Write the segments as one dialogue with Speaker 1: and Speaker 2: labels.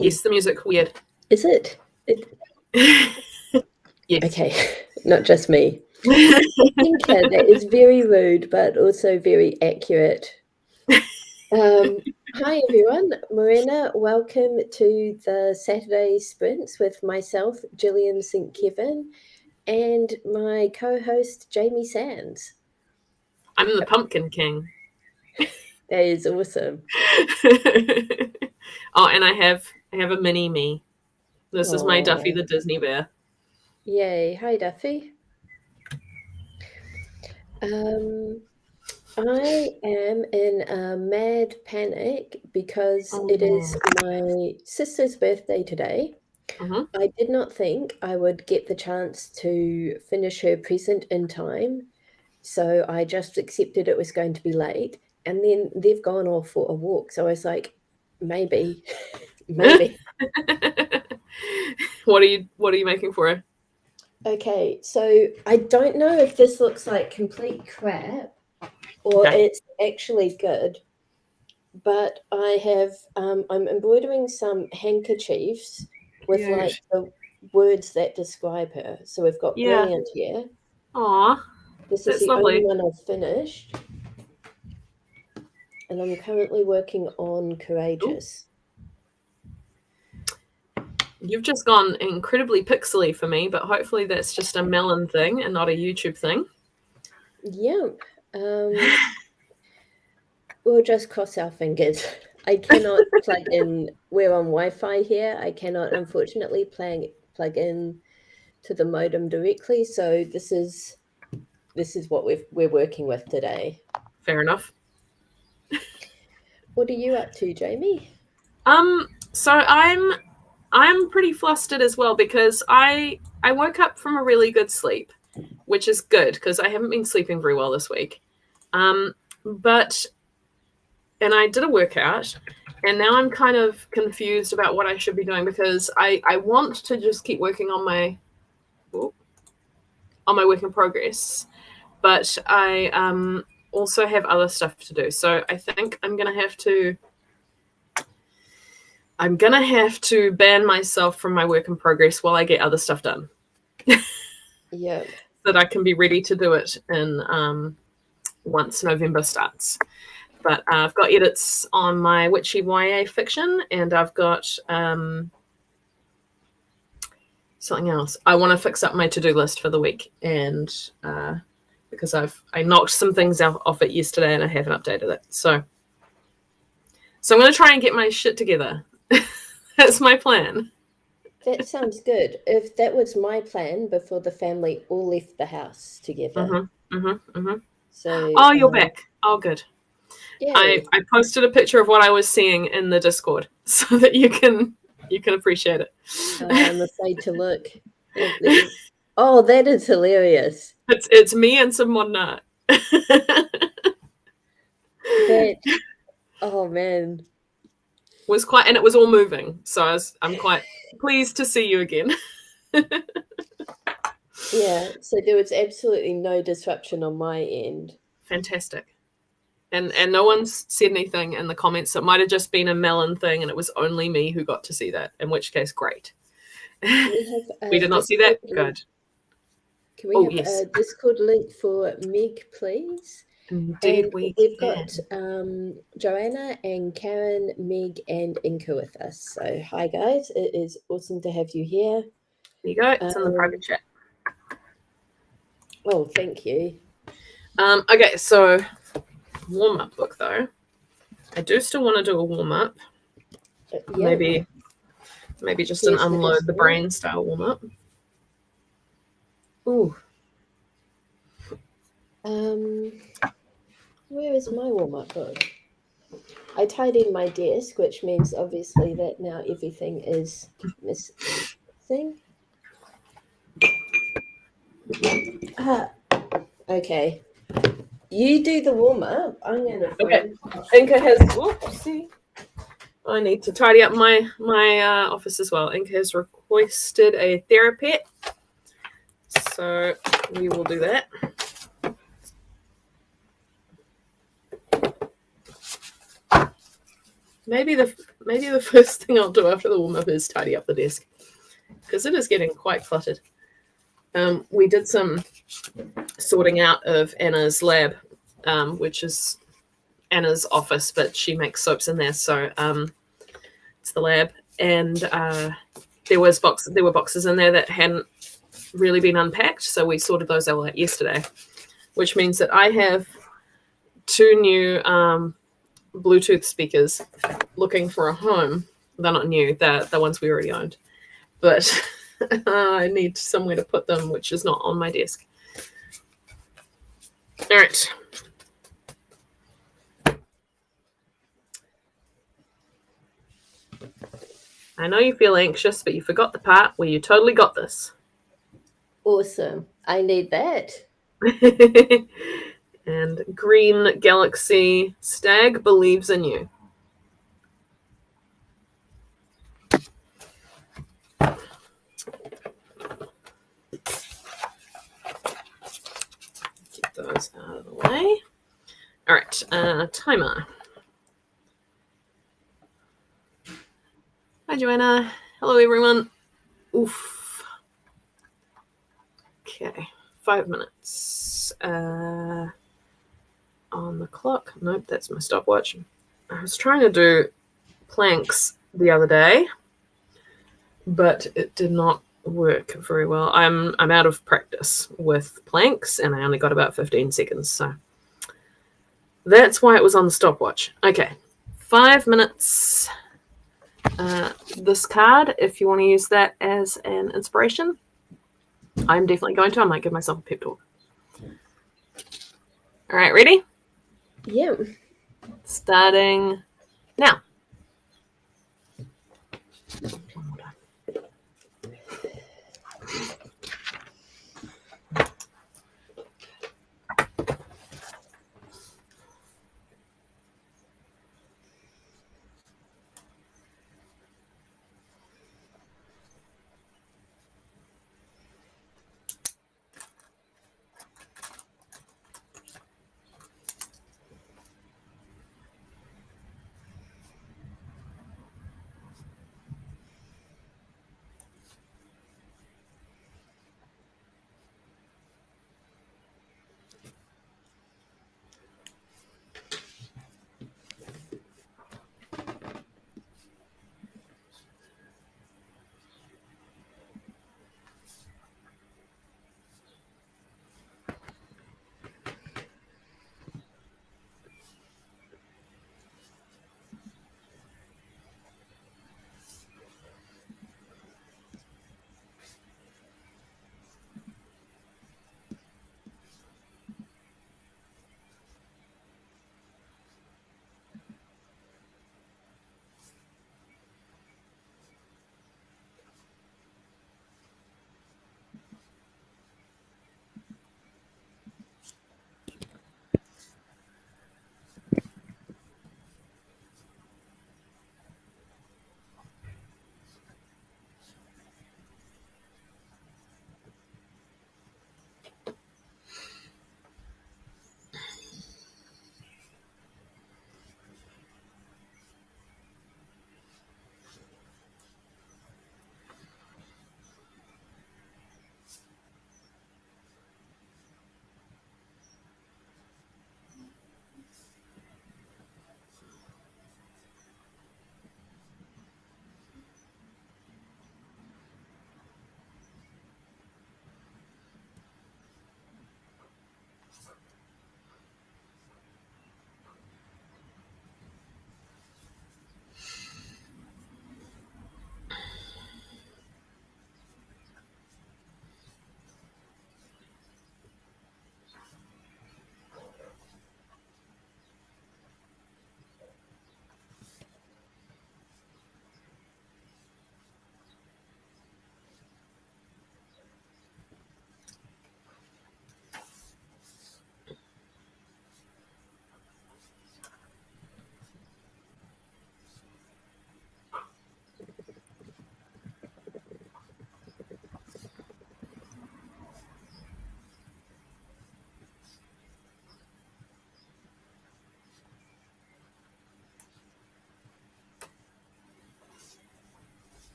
Speaker 1: Yes, the music weird.
Speaker 2: Is it?
Speaker 1: Yes.
Speaker 2: Okay, not just me. Inca, that is very rude, but also very accurate. Hi everyone, Morena. Welcome to the Saturday Sprints with myself, Gillian St. Kevin, and my co-host Jamie Sands.
Speaker 1: I'm the Pumpkin King.
Speaker 2: That is awesome.
Speaker 1: Oh, and I have a mini me. This is my Duffy the Disney bear.
Speaker 2: Yay! Hi Duffy. I am in a mad panic because it is my sister's birthday today. I did not think I would get the chance to finish her present in time, so I just accepted it was going to be late, and then they've gone off for a walk, so I was like, maybe.
Speaker 1: What are you making for her?
Speaker 2: Okay, so I don't know if this looks like complete crap or it's actually good, but I have I'm embroidering some handkerchiefs with like the words that describe her. So we've got brilliant here.
Speaker 1: Aw,
Speaker 2: this is the
Speaker 1: lovely.
Speaker 2: only one I've finished, and I'm currently working on courageous.
Speaker 1: You've just gone incredibly pixely for me, but hopefully that's just a melon thing and not a YouTube thing.
Speaker 2: Yep. We'll just cross our fingers. I cannot plug in. We're on Wi-Fi here. I cannot, unfortunately, plug in to the modem directly. So this is what we're working with today.
Speaker 1: Fair enough.
Speaker 2: What are you up to, Jamie?
Speaker 1: So I'm pretty flustered as well because I woke up from a really good sleep, which is good because I haven't been sleeping very well this week. And I did a workout, and now I'm kind of confused about what I should be doing because I want to just keep working on my work in progress, but I also have other stuff to do. So I think I'm gonna have to ban myself from my work in progress while I get other stuff done.
Speaker 2: Yeah.
Speaker 1: So that I can be ready to do it in once November starts. But I've got edits on my witchy YA fiction, and I've got something else. I want to fix up my to-do list for the week, and because I knocked some things off it yesterday and I haven't updated it. So I'm going to try and get my shit together. That's my plan.
Speaker 2: That sounds good. If that was my plan before the family all left the house together. So
Speaker 1: you're back. Oh, good. I posted a picture of what I was seeing in the Discord so that you can appreciate it.
Speaker 2: I'm afraid to look. Oh, that is hilarious.
Speaker 1: It's me and some modern art.
Speaker 2: Oh man.
Speaker 1: And it was all moving. So I'm quite pleased to see you again.
Speaker 2: Yeah, so there was absolutely no disruption on my end.
Speaker 1: Fantastic. And no one's said anything in the comments. It might have just been a melon thing and it was only me who got to see that, in which case, great. We did not see that? Good.
Speaker 2: Can we have a Discord link for Meg, please?
Speaker 1: Indeed,
Speaker 2: and we've got Joanna and Karen, Meg, and Inka with us. So hi guys, it is awesome to have you here.
Speaker 1: There you go. It's in the private chat.
Speaker 2: Oh, thank you.
Speaker 1: Okay, so warm-up book though. I do still want to do a warm-up. Maybe just an unload the brain style warm-up. Ooh.
Speaker 2: Where is my warm-up book? I tidied my desk, which means obviously that now everything is missing. Okay. You do the warm-up. I'm gonna.
Speaker 1: Okay. Inka has. Oopsie. I need to tidy up my office as well. Inka has requested a therapy, so we will do that. maybe the first thing I'll do after the warm-up is tidy up the desk, because it is getting quite cluttered. We did some sorting out of Anna's lab, which is Anna's office, but she makes soaps in there, so it's the lab. And there were boxes in there that hadn't really been unpacked, so we sorted those out yesterday, which means that I have 2 new Bluetooth speakers looking for a home. They're not new, they're the ones we already owned, but I need somewhere to put them, which is not on my desk. All right. I know you feel anxious, but you forgot the part where you totally got this.
Speaker 2: Awesome. I need that.
Speaker 1: And Green Galaxy Stag believes in you. Get those out of the way. All right, timer. Hi, Joanna. Hello, everyone. Oof. Okay, 5 minutes. On the clock. Nope, that's my stopwatch. I was trying to do planks the other day, but it did not work very well. I'm out of practice with planks, and I only got about 15 seconds, so that's why it was on the stopwatch. Okay, 5 minutes. This card, if you want to use that as an inspiration, I'm definitely going to. I might give myself a pep talk. All right, ready?
Speaker 2: Yeah.
Speaker 1: Starting now.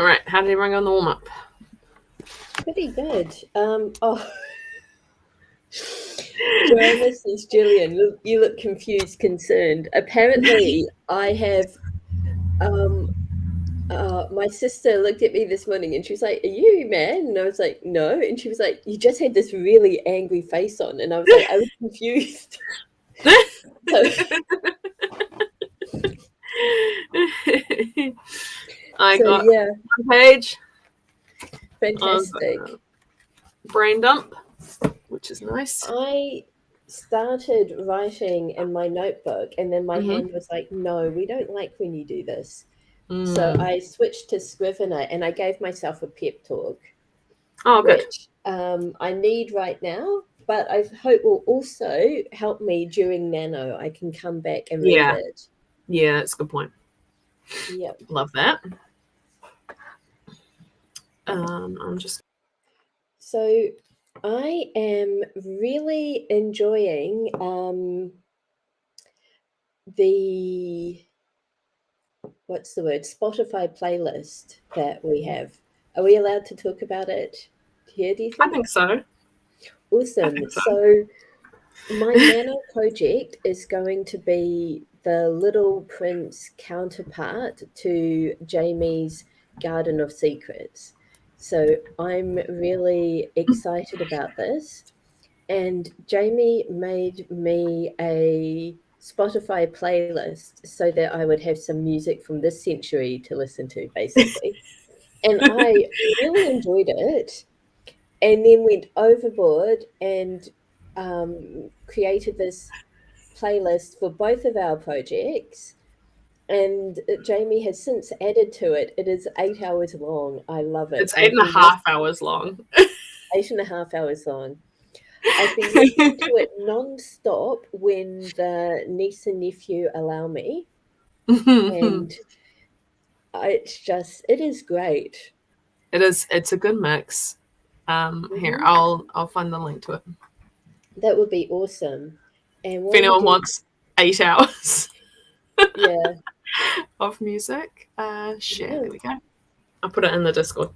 Speaker 1: All right. How did everyone go on the warm up?
Speaker 2: Pretty good. Joanna says, Julian, you look confused, concerned. Apparently, I have. My sister looked at me this morning and she was like, "Are you mad?" And I was like, "No." And she was like, "You just had this really angry face on." And I was like, "I was confused." So,
Speaker 1: I got
Speaker 2: yeah,
Speaker 1: one page.
Speaker 2: fantastic.
Speaker 1: Brain dump, which is nice.
Speaker 2: I started writing in my notebook, and then my hand was like, "No, we don't like when you do this." So I switched to Scrivener, and I gave myself a pep talk.
Speaker 1: Oh, good.
Speaker 2: Which I need right now, but I hope will also help me during Nano. I can come back and read it.
Speaker 1: Yeah, that's a good point.
Speaker 2: Yep.
Speaker 1: Love that. I'm just.
Speaker 2: So I am really enjoying the what's the word Spotify playlist that we have. Are we allowed to talk about it here? Do you think?
Speaker 1: I think so.
Speaker 2: Awesome. So my Nano project is going to be the Little Prince counterpart to Jamie's Garden of Secrets. So I'm really excited about this. And Jamie made me a Spotify playlist so that I would have some music from this century to listen to, basically. And I really enjoyed it. And then went overboard and created this playlist for both of our projects. And Jamie has since added to it. It is 8 hours long. I love it.
Speaker 1: It's 8.5 hours long.
Speaker 2: 8.5 hours long. I've been listening to it non-stop when the niece and nephew allow me. And it is great.
Speaker 1: It's a good mix. Here, I'll find the link to it.
Speaker 2: That would be awesome. And
Speaker 1: if anyone wants 8 hours
Speaker 2: yeah.
Speaker 1: of music, share. There we go. I'll put it in the Discord.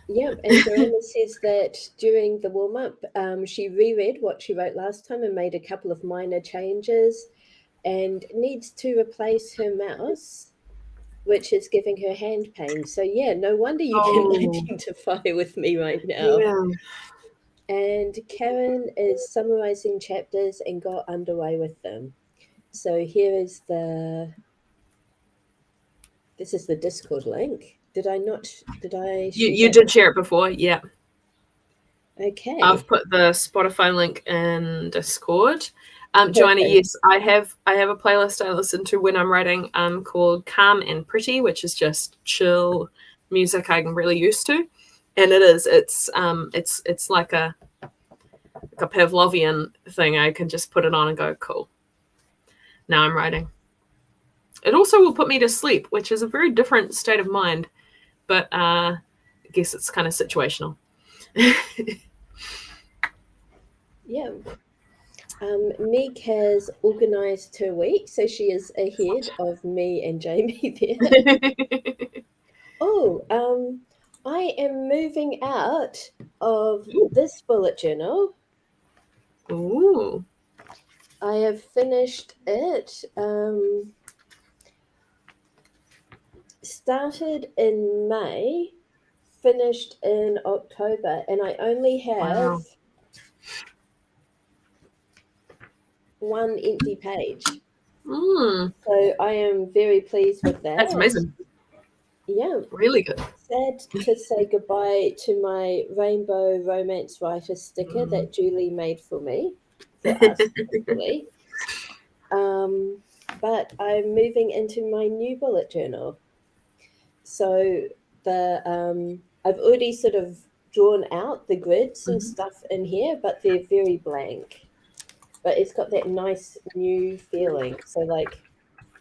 Speaker 2: Yeah, and Joanna says that during the warm-up, she reread what she wrote last time and made a couple of minor changes and needs to replace her mouse, which is giving her hand pain. So yeah, no wonder you can identify with me right now.
Speaker 1: Yeah.
Speaker 2: And Karen is summarizing chapters and got underway with them. So this is the Discord link. Did I share
Speaker 1: You did share it before, yeah.
Speaker 2: Okay.
Speaker 1: I've put the Spotify link in Discord. Joanna, yes, I have a playlist I listen to when I'm writing called Calm and Pretty, which is just chill music I'm really used to. And it's like a Pavlovian thing. I can just put it on and go, cool. Now I'm writing. It also will put me to sleep, which is a very different state of mind, but I guess it's kind of situational.
Speaker 2: Yeah. Meg has organised her week, so she is ahead of me and Jamie there. I am moving out of this bullet journal.
Speaker 1: Ooh.
Speaker 2: I have finished it. Started in May, finished in October, and I only have one empty page. So I am very pleased with that.
Speaker 1: That's amazing.
Speaker 2: Yeah.
Speaker 1: Really good.
Speaker 2: Sad to say goodbye to my Rainbow Romance Writer sticker that Julie made for me, for us, actually. But I'm moving into my new bullet journal. So I've already sort of drawn out the grids and stuff in here, but they're very blank. But it's got that nice new feeling. So like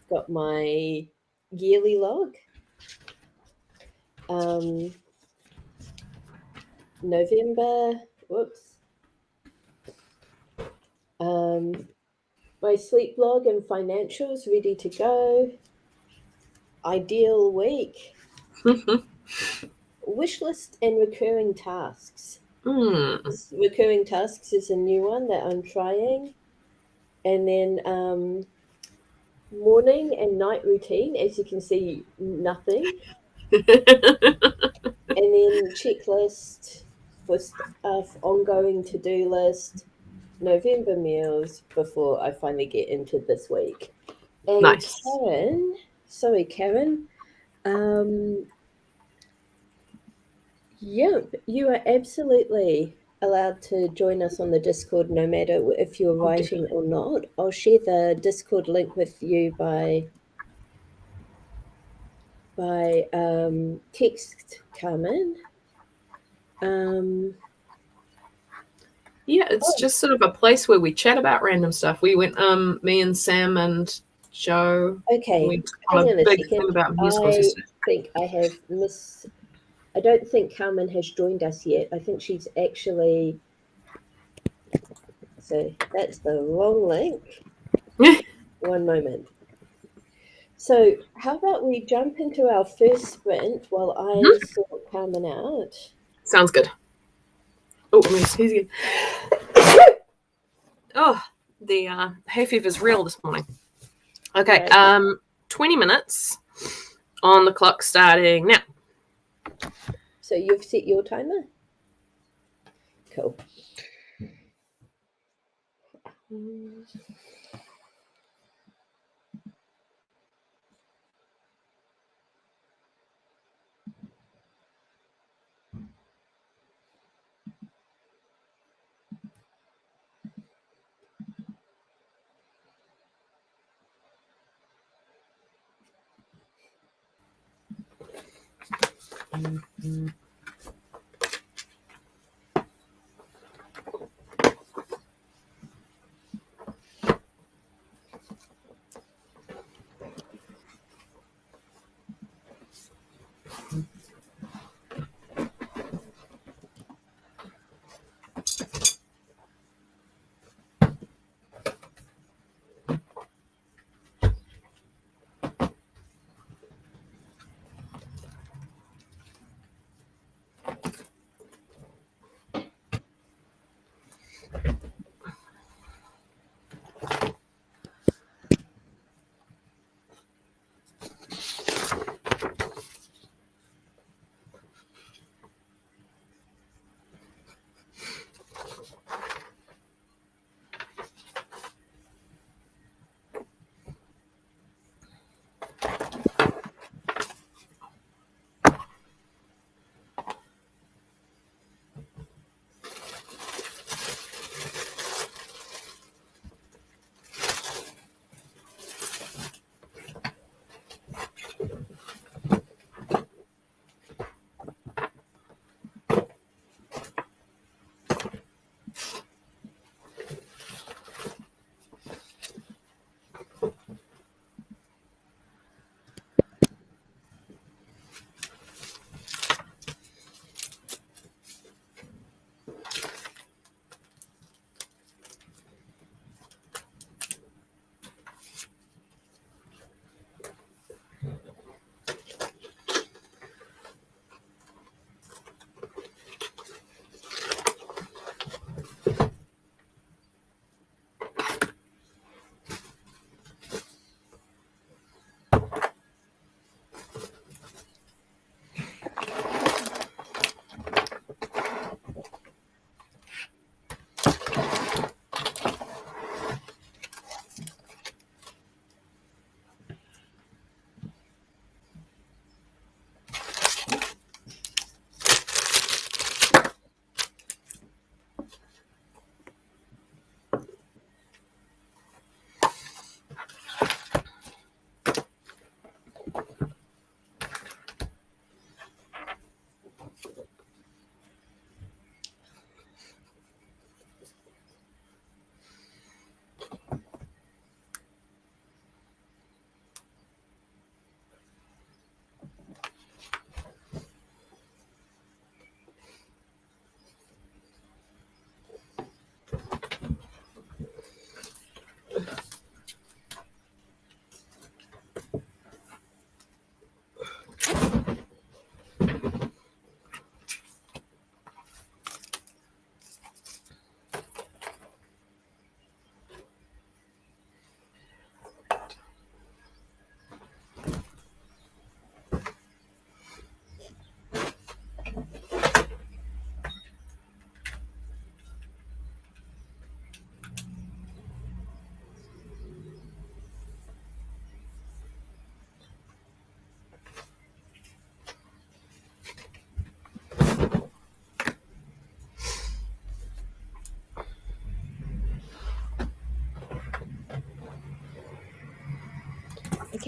Speaker 2: got my yearly log. November, my sleep log and financials ready to go. Ideal week. Wish list and recurring tasks. Recurring tasks is a new one that I'm trying. And then morning and night routine, as you can see, nothing. And then checklist for ongoing to-do list, November meals before I finally get into this week. And
Speaker 1: Nice.
Speaker 2: Karen, yep, you are absolutely allowed to join us on the Discord no matter if you're writing or not. I'll share the Discord link with you by text, Carmen.
Speaker 1: Yeah, it's just sort of a place where we chat about random stuff. We went, me and Sam and Joe.
Speaker 2: Okay,
Speaker 1: hang
Speaker 2: on a second.
Speaker 1: About musicals
Speaker 2: I don't think Carmen has joined us yet. I think she's actually. So that's the wrong link. One moment. So how about we jump into our first sprint while I sort Carmen out?
Speaker 1: Sounds good. Oh, I'm going to sneeze again. Oh, the hay fever's real this morning. Okay, right. 20 minutes on the clock starting now.
Speaker 2: So you've set your timer? Cool.
Speaker 1: Mm-hmm.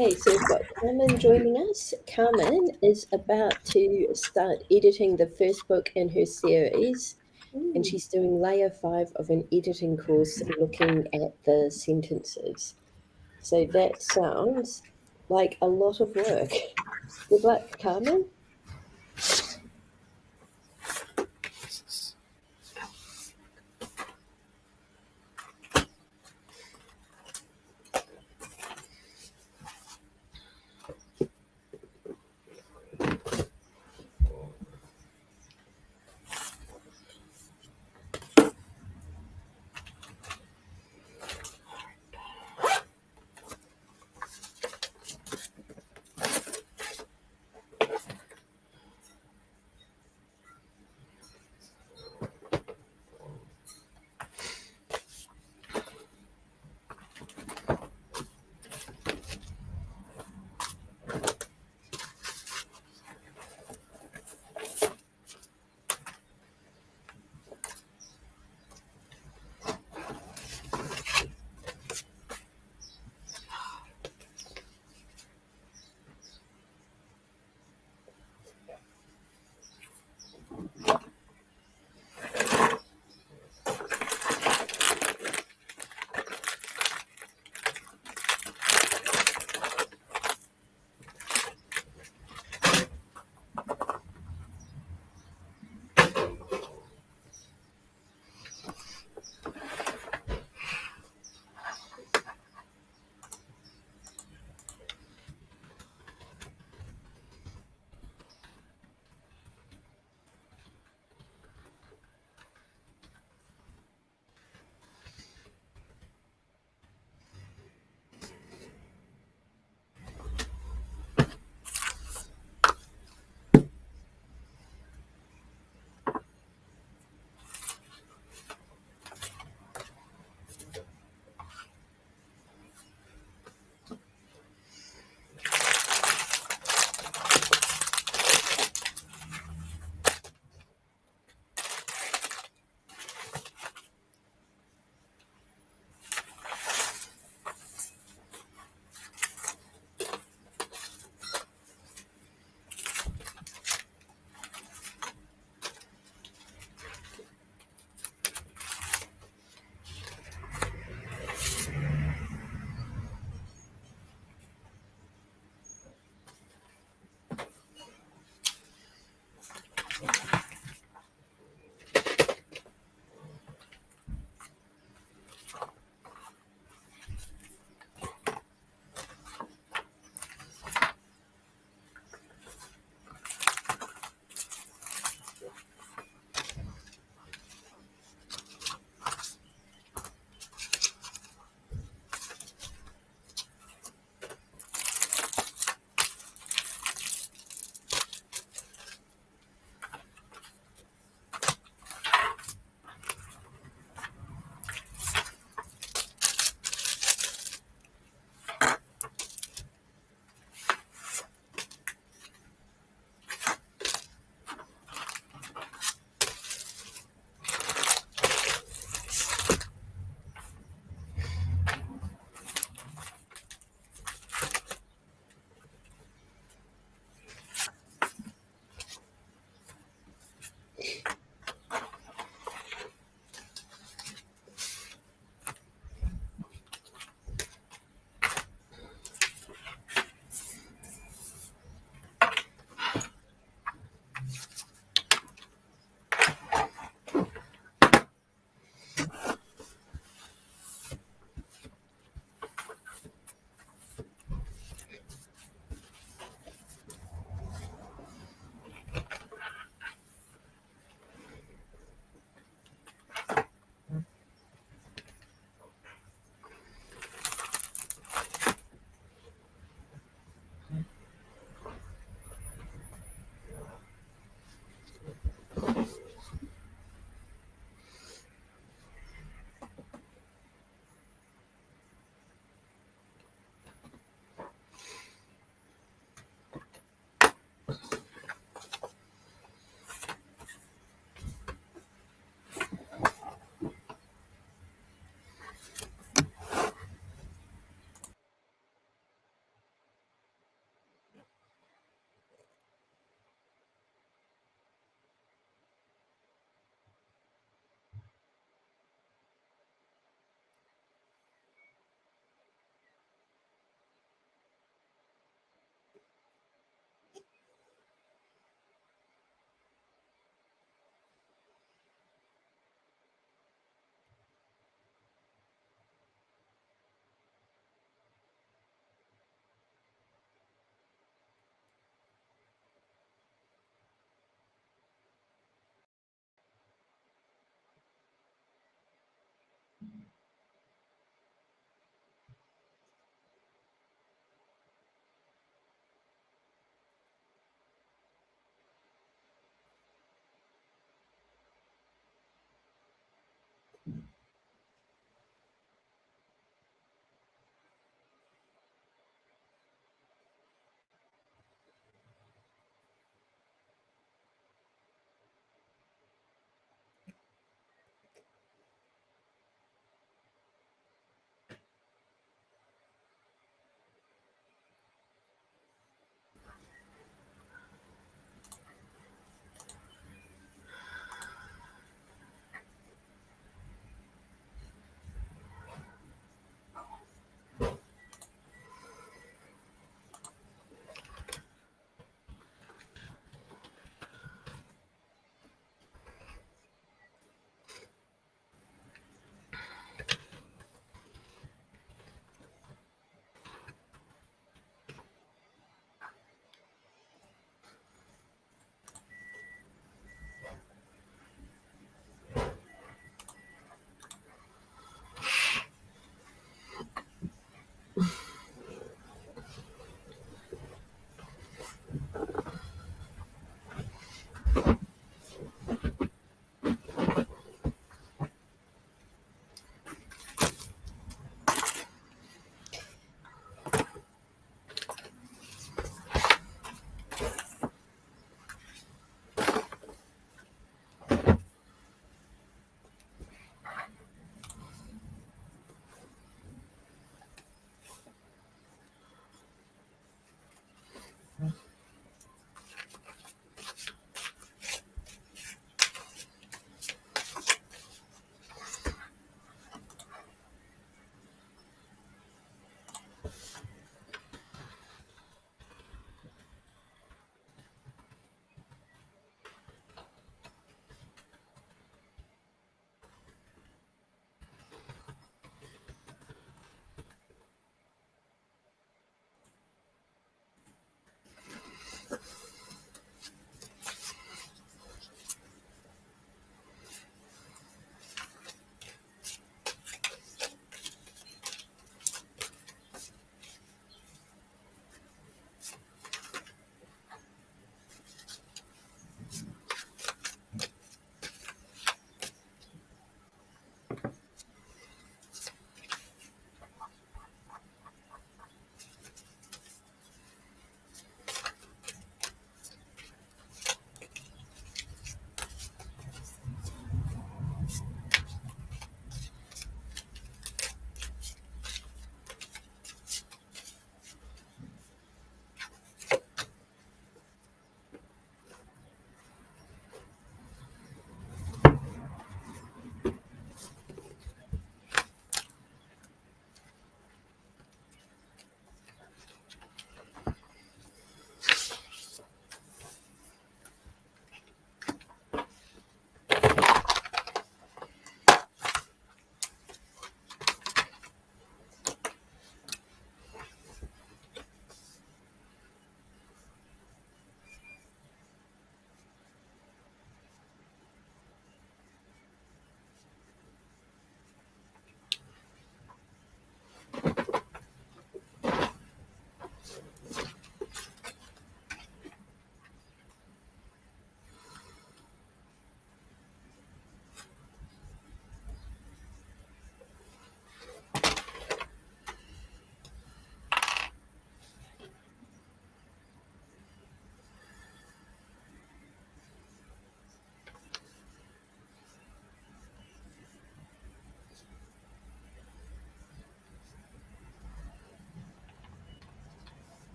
Speaker 2: Okay, so we've got Carmen joining us. Carmen is about to start editing the first book in her series, and she's doing layer 5 of an editing course looking at the sentences. So that sounds like a lot of work. Good luck, Carmen.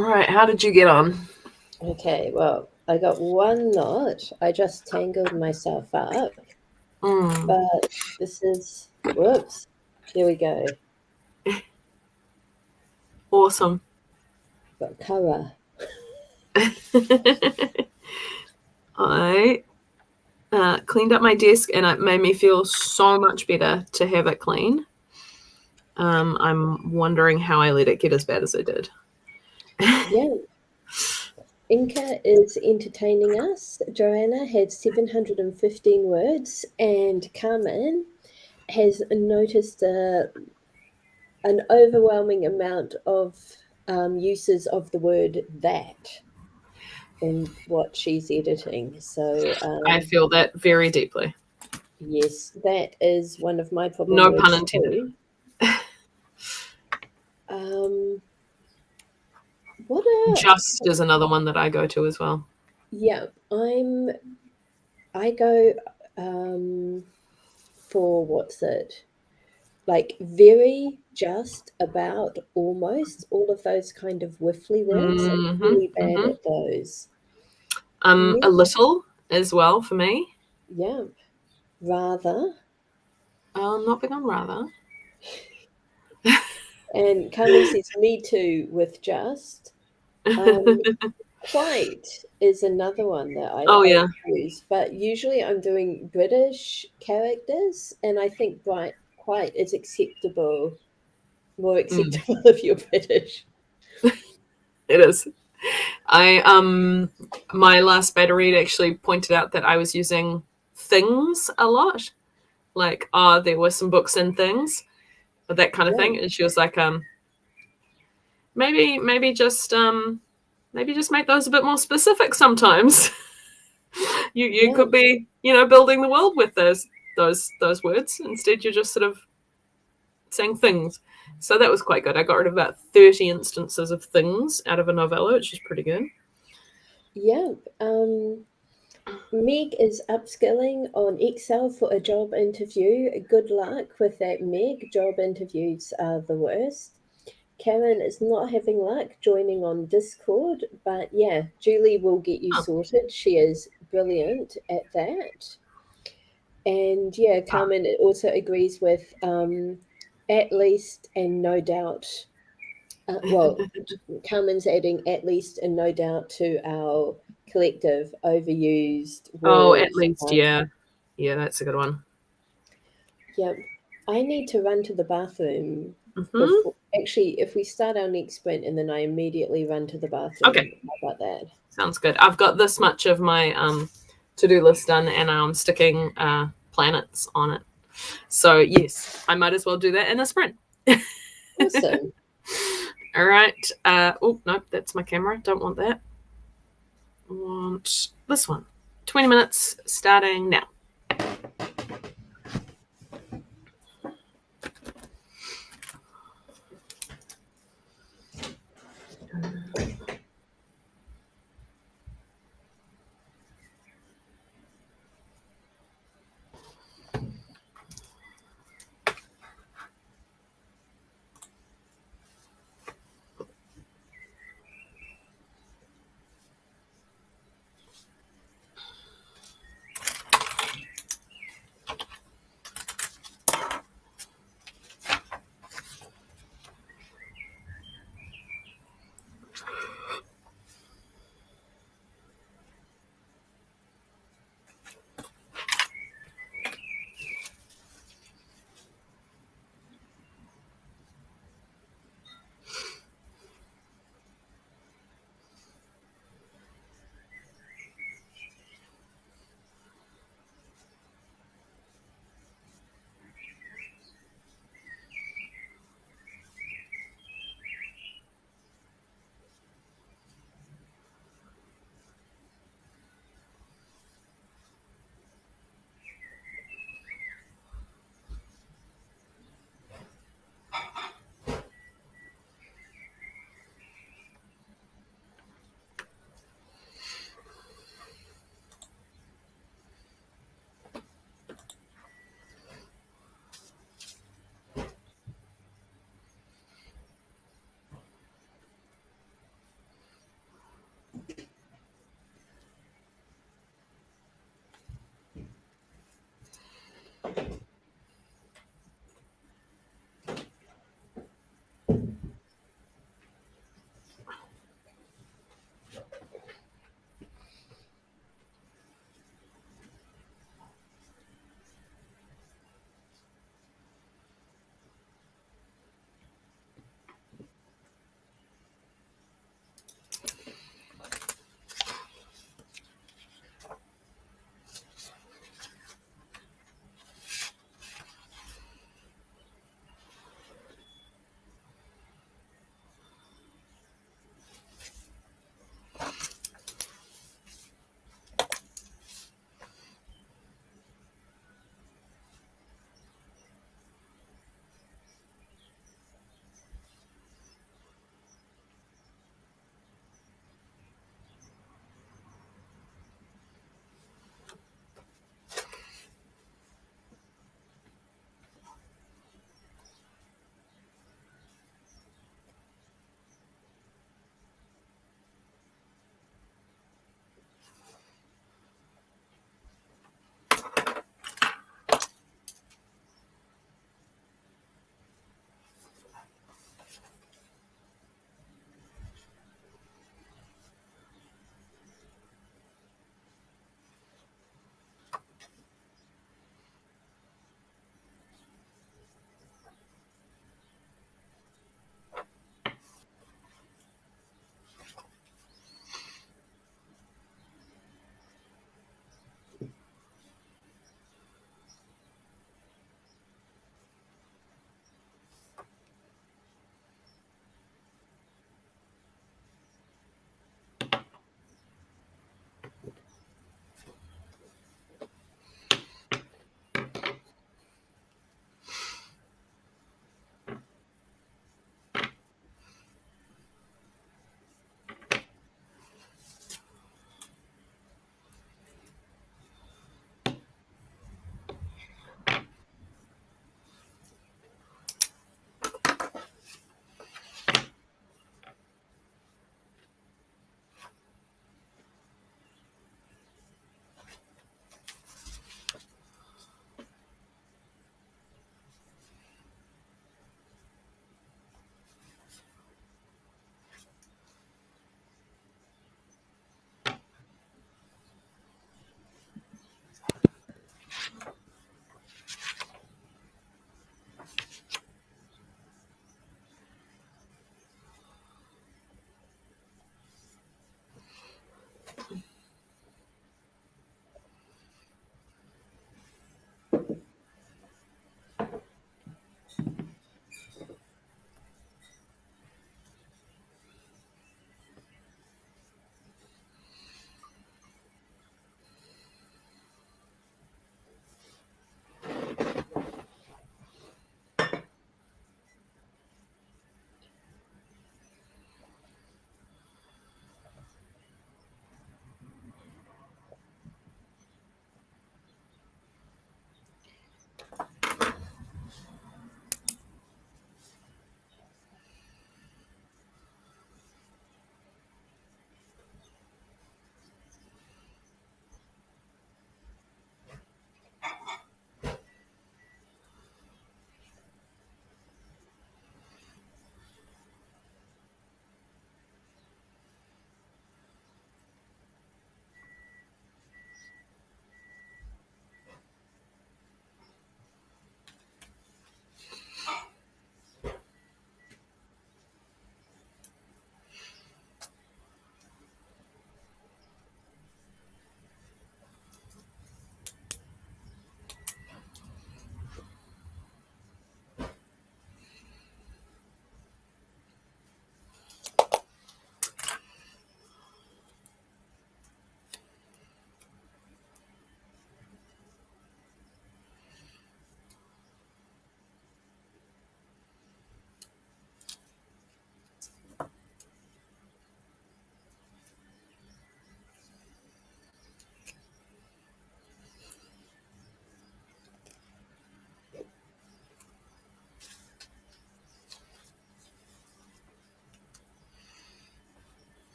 Speaker 1: All right, how did you get on?
Speaker 2: Okay, well, I got one knot. I just tangled myself up, but this is, whoops, here we go.
Speaker 1: Awesome.
Speaker 2: Got colour.
Speaker 1: I cleaned up my desk, and it made me feel so much better to have it clean. I'm wondering how I let it get as bad as it did.
Speaker 2: Yeah. Inca is entertaining us. Joanna had 715 words, and Carmen has noticed an overwhelming amount of uses of the word that in what she's editing. So,
Speaker 1: I feel that very deeply.
Speaker 2: yes, that is one of my problem
Speaker 1: No pun
Speaker 2: words
Speaker 1: intended.
Speaker 2: too. What a
Speaker 1: Just is another one that I go to as well.
Speaker 2: yeah. I go for what's it? Like very, just, about, almost, all of those kind of whiffly words. I'm really bad at those.
Speaker 1: A little as well for me.
Speaker 2: Yeah. Rather.
Speaker 1: Not big on rather.
Speaker 2: And Carmen says, me too, with just. Quite is another one that
Speaker 1: Oh
Speaker 2: I
Speaker 1: yeah.
Speaker 2: use, but usually I'm doing British characters, and I think quite is acceptable, more acceptable if you're British.
Speaker 1: It is. I my last beta read actually pointed out that I was using things a lot. Like, there were some books and things, but that kind of
Speaker 2: Yeah,
Speaker 1: thing. And she was like, maybe just make those a bit more specific sometimes. you
Speaker 2: yeah,
Speaker 1: could be, building the world with those words. Instead you're just sort of saying things. So that was quite good. I got rid of about 30 instances of things out of a novella, which is pretty good.
Speaker 2: yeah. Meg is upskilling on Excel for a job interview. Good luck with that, Meg. Job interviews are the worst. Karen is not having luck joining on Discord, but yeah, Julie will get you sorted. She is brilliant at that. And yeah, Carmen also agrees with at least and no doubt. Well, Carmen's adding at least and no doubt to our collective overused
Speaker 1: Oh,
Speaker 2: words.
Speaker 1: at least, yeah. Yeah, that's a good one.
Speaker 2: Yep. I need to run to the bathroom
Speaker 1: Mm-hmm.
Speaker 2: before. Actually, if we start our next sprint and then I immediately run to the bathroom,
Speaker 1: Okay.
Speaker 2: how about that?
Speaker 1: Sounds good. I've got this much of my to-do list done, and I'm sticking planets on it. So yes, I might as well do that in a sprint.
Speaker 2: Awesome.
Speaker 1: All right. Oh no, that's my camera. Don't want that. I want this one. 20 minutes starting now.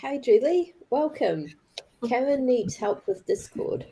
Speaker 2: Hi, Julie. Welcome. Karen needs help with Discord.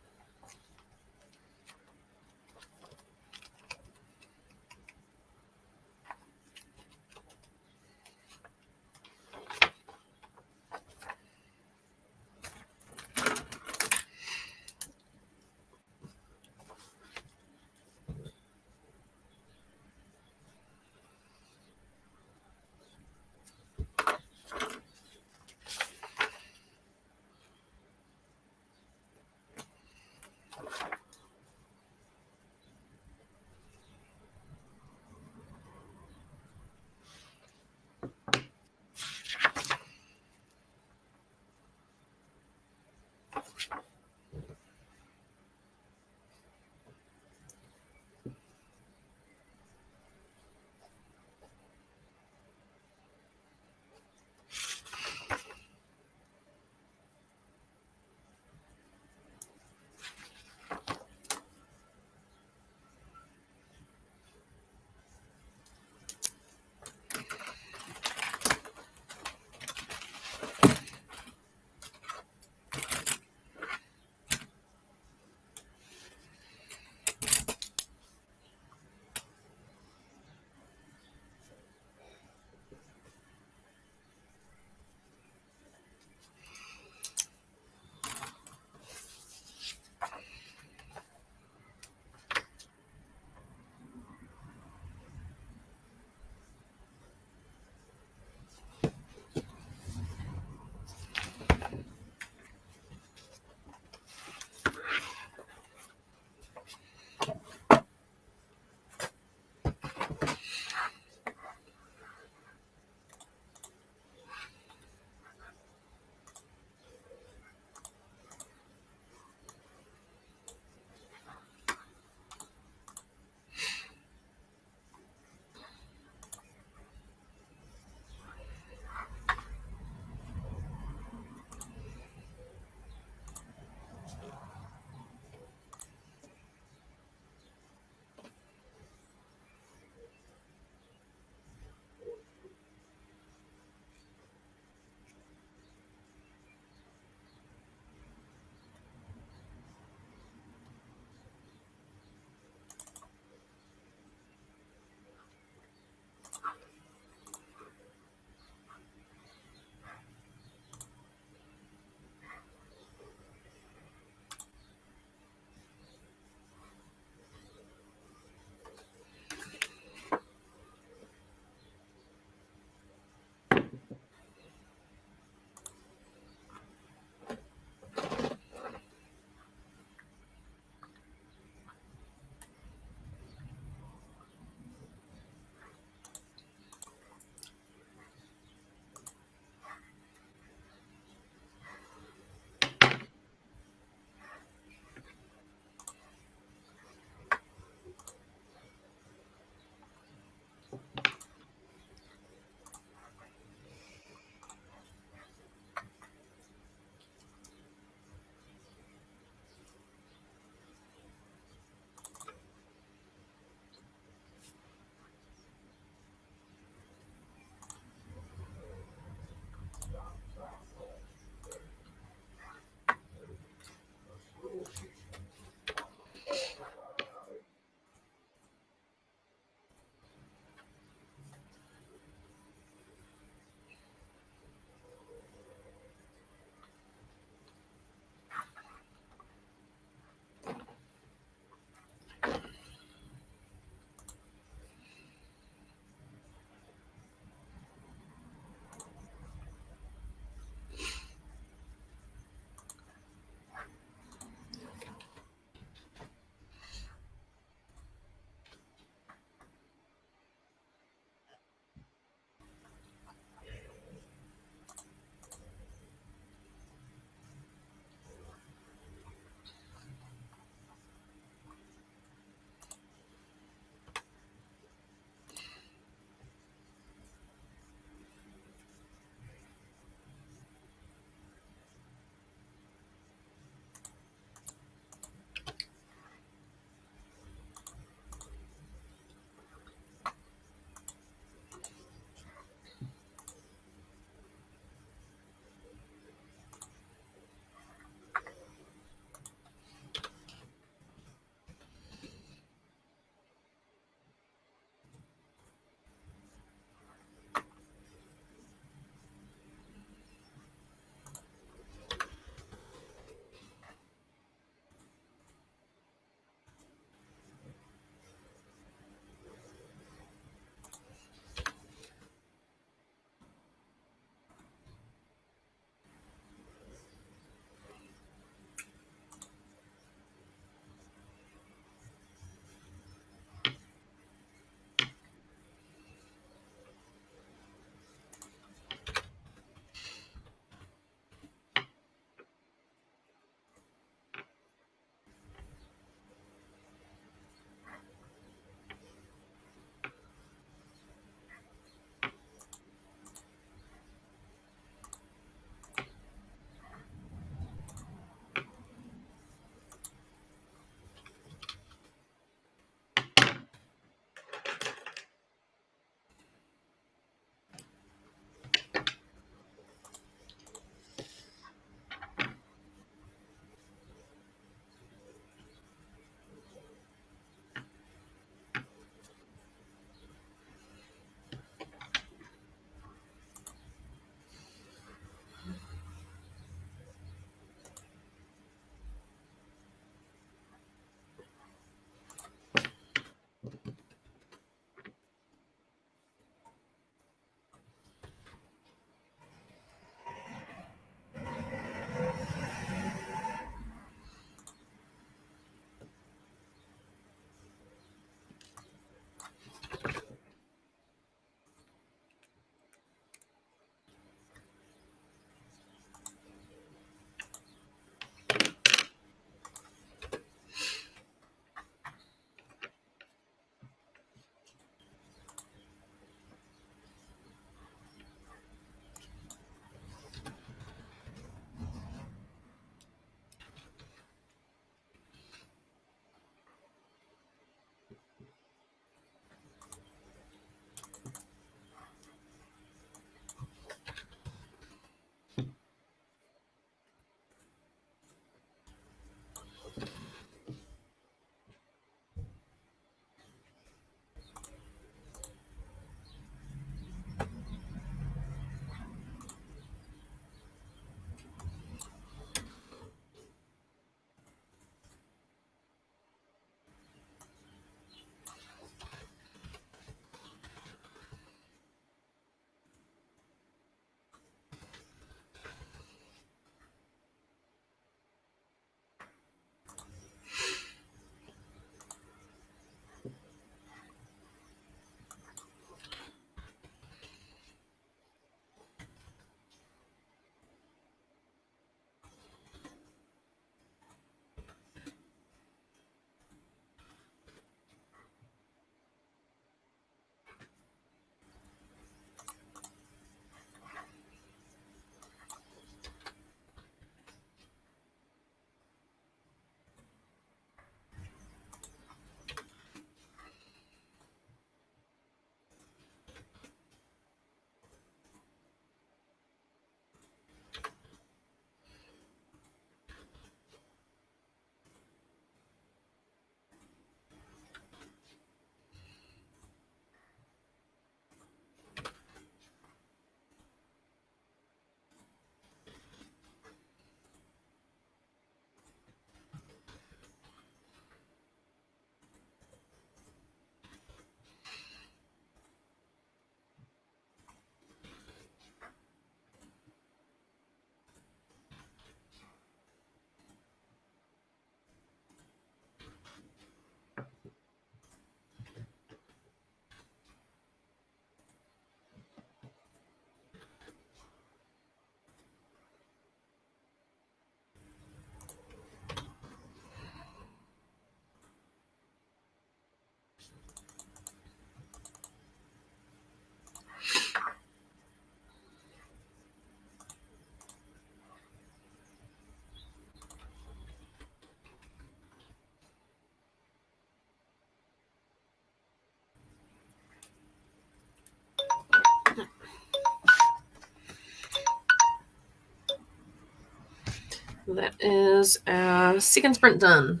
Speaker 1: That is our second sprint done.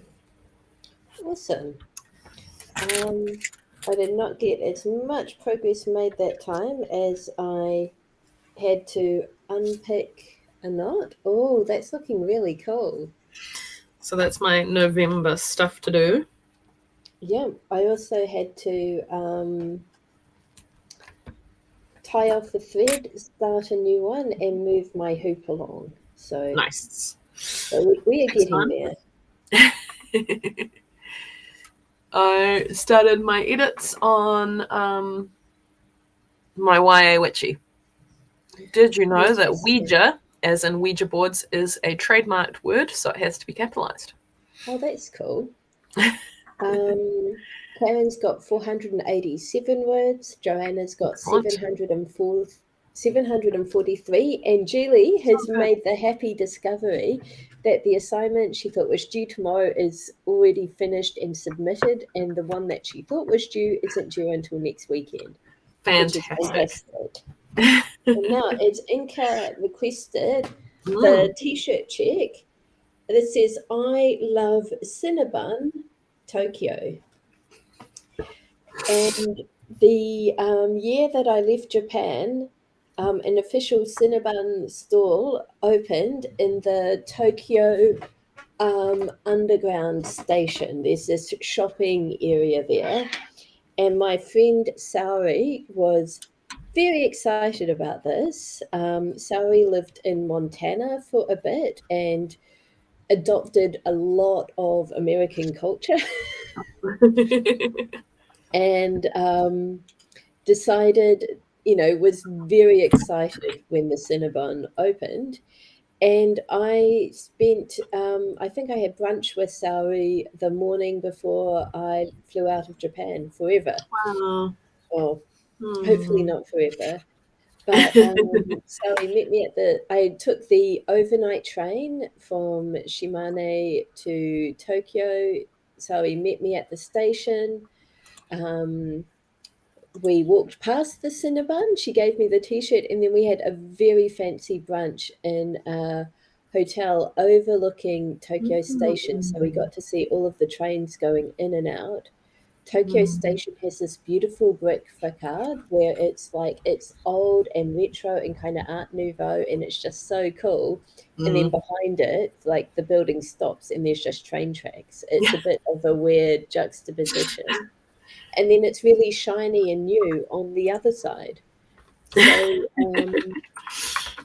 Speaker 2: Awesome. I did not get as much progress made that time as I had to unpick a knot. Oh, that's looking really cool.
Speaker 1: So that's my November stuff to do.
Speaker 2: Yeah, I also had to tie off the thread, start a new one, and move my hoop along. So
Speaker 1: nice.
Speaker 2: But we are getting there.
Speaker 1: I started my edits on my YA Witchy. Did you know that Ouija, as in Ouija boards, is a trademarked word, so it has to be capitalized?
Speaker 2: Oh, that's cool. Karen's got 487 words. Joanna's got 743, and Julie has made the happy discovery that the assignment she thought was due tomorrow is already finished and submitted, and the one that she thought was due isn't due until next weekend.
Speaker 1: Fantastic.
Speaker 2: And now it's Inca requested the t-shirt check that says, I love Cinnabon, Tokyo. And the year that I left Japan, an official Cinnabon stall opened in the Tokyo underground station. There's this shopping area there. And my friend Saori was very excited about this. Saori lived in Montana for a bit and adopted a lot of American culture. And decided, was very excited when the Cinnabon opened. And I spent, I think I had brunch with Saori the morning before I flew out of Japan forever.
Speaker 1: Wow.
Speaker 2: Well, hopefully not forever. But Saori met me I took the overnight train from Shimane to Tokyo. Saori met me at the station. We walked past the Cinnabon. She gave me the t-shirt, and then we had a very fancy brunch in a hotel overlooking Tokyo Station. So we got to see all of the trains going in and out. Tokyo Station has this beautiful brick facade where it's old and retro and kind of Art Nouveau, and it's just so cool. And then behind it, the building stops and there's just train tracks. It's a bit of a weird juxtaposition. And then it's really shiny and new on the other side. So,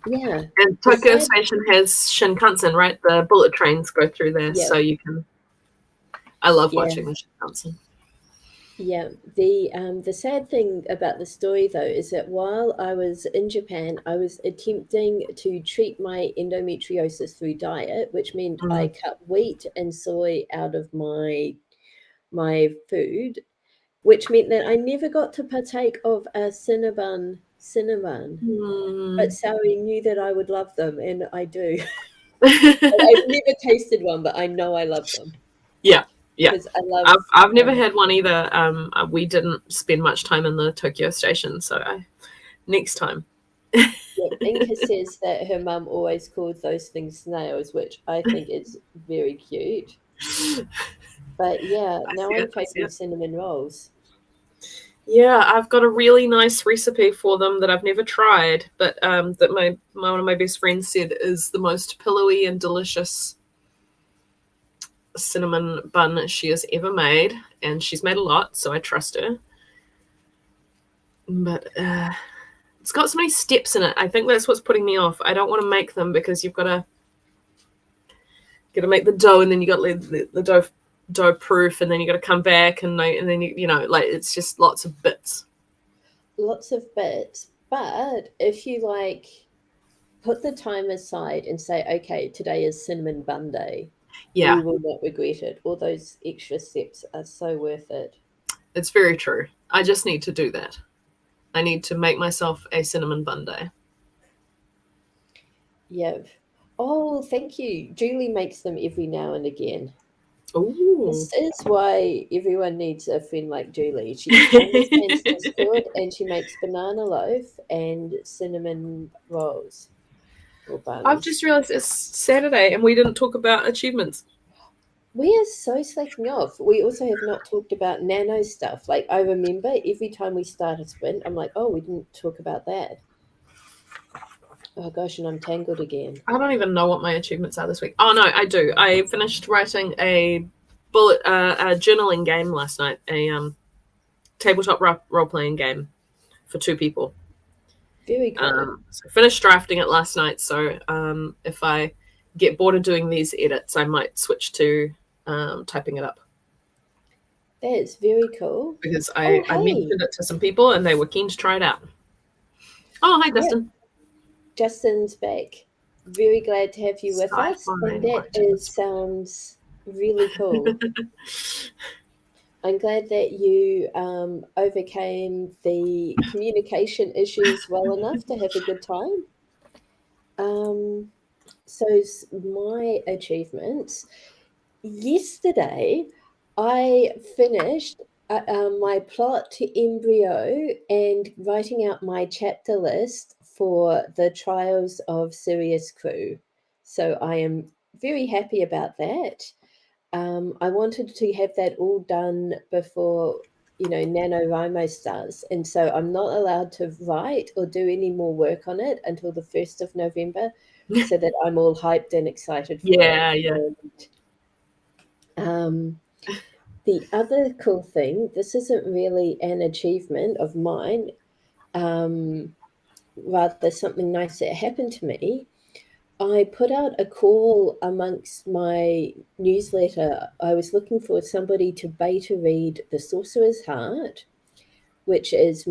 Speaker 2: yeah.
Speaker 1: And Tokyo Station has Shinkansen, right? The bullet trains go through there, so you can. I love watching the Shinkansen.
Speaker 2: Yeah. The sad thing about the story, though, is that while I was in Japan, I was attempting to treat my endometriosis through diet, which meant I cut wheat and soy out of my food, which meant that I never got to partake of a Cinnabon. But Saori knew that I would love them, and I do. I've never tasted one, but I know I love them.
Speaker 1: Yeah.
Speaker 2: Because I love.
Speaker 1: I've never had one either. We didn't spend much time in the Tokyo Station, so next time.
Speaker 2: Inka says that her mum always called those things snails, which I think is very cute. But yeah, now I'm craving cinnamon rolls.
Speaker 1: Yeah, I've got a really nice recipe for them that I've never tried, but that one of my best friends said is the most pillowy and delicious cinnamon bun she has ever made, and she's made a lot, so I trust her. But it's got so many steps in it. I think that's what's putting me off. I don't want to make them because you've got to make the dough, and then you got the dough proof, and then you got to come back and then it's just lots of bits.
Speaker 2: But if you put the time aside and say, okay, today is cinnamon bun day, you will not regret it. All those extra steps are so worth it.
Speaker 1: It's very true. I just need to do that. I need to make myself a cinnamon bun day.
Speaker 2: Yeah. Oh, thank you. Julie makes them every now and again.
Speaker 1: Ooh.
Speaker 2: This is why everyone needs a friend like Julie. She understands Discord, and she makes banana loaf and cinnamon rolls. or buns.
Speaker 1: I've just realised it's Saturday and we didn't talk about achievements.
Speaker 2: We are so slacking off. We also have not talked about nano stuff. Like, I remember every time we start a sprint, I'm like, oh, we didn't talk about that. Oh gosh, and I'm tangled again.
Speaker 1: I don't even know what my achievements are this week. Oh no, I do. I finished writing a journaling game last night, a tabletop role playing game for 2 people.
Speaker 2: Very cool.
Speaker 1: So I finished drafting it last night. So if I get bored of doing these edits, I might switch to typing it up.
Speaker 2: That is very cool.
Speaker 1: Because I mentioned it to some people and they were keen to try it out. Oh, hi, Dustin.
Speaker 2: Justin's back. Very glad to have you with us. And that sounds really cool. I'm glad that you overcame the communication issues well enough to have a good time. So my achievements. Yesterday, I finished my plot to embryo and writing out my chapter list for the Trials of Sirius Crew. So I am very happy about that. I wanted to have that all done before, NaNoWriMo starts. And so I'm not allowed to write or do any more work on it until the 1st of November so that I'm all hyped and excited for it.
Speaker 1: Yeah.
Speaker 2: The other cool thing, this isn't really an achievement of mine, rather something nice that happened to me. I put out a call amongst my newsletter. I was looking for somebody to beta read The Sorcerer's Heart, which is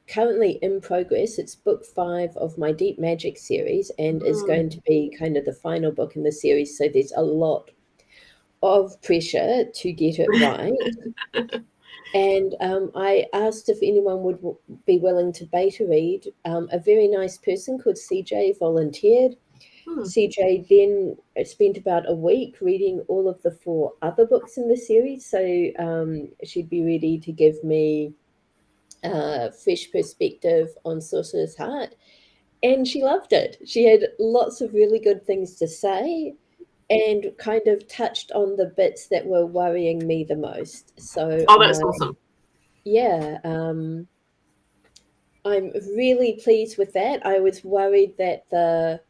Speaker 2: currently in progress. It's book 5 of my Deep Magic series and is going to be kind of the final book in the series. So there's a lot of pressure to get it right. And I asked if anyone would be willing to beta read. A very nice person called CJ volunteered. CJ then spent about a week reading all of the 4 other books in the series. So she'd be ready to give me a fresh perspective on Sorcerer's Heart. And she loved it. She had lots of really good things to say and kind of touched on the bits that were worrying me the most. So
Speaker 1: that's awesome.
Speaker 2: Yeah, I'm really pleased with that. I was worried that the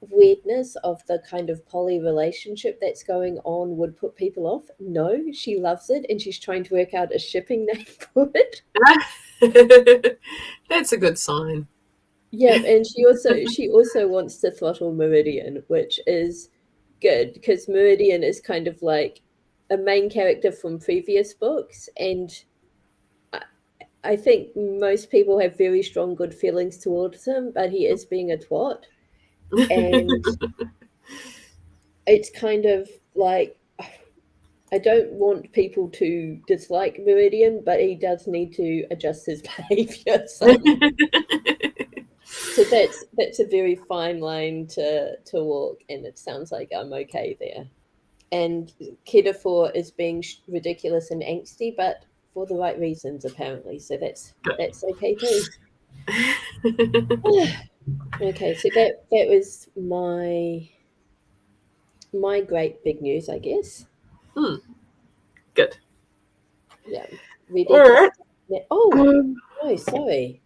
Speaker 2: weirdness of the kind of poly relationship that's going on would put people off. No, she loves it and she's trying to work out a shipping name for it.
Speaker 1: That's a good sign.
Speaker 2: Yeah, and she also wants to throttle Meridian, which is good because Meridian is kind of like a main character from previous books, and I think most people have very strong good feelings towards him, but he is being a twat. And it's kind of like, I don't want people to dislike Meridian, but he does need to adjust his behavior. So that's a very fine line to walk, and it sounds like I'm okay there. And Kedafor is being ridiculous and angsty, but for the right reasons, apparently. So that's okay too. Okay, so that was my great big news, I guess.
Speaker 1: Good.
Speaker 2: Yeah. Ready to no, sorry.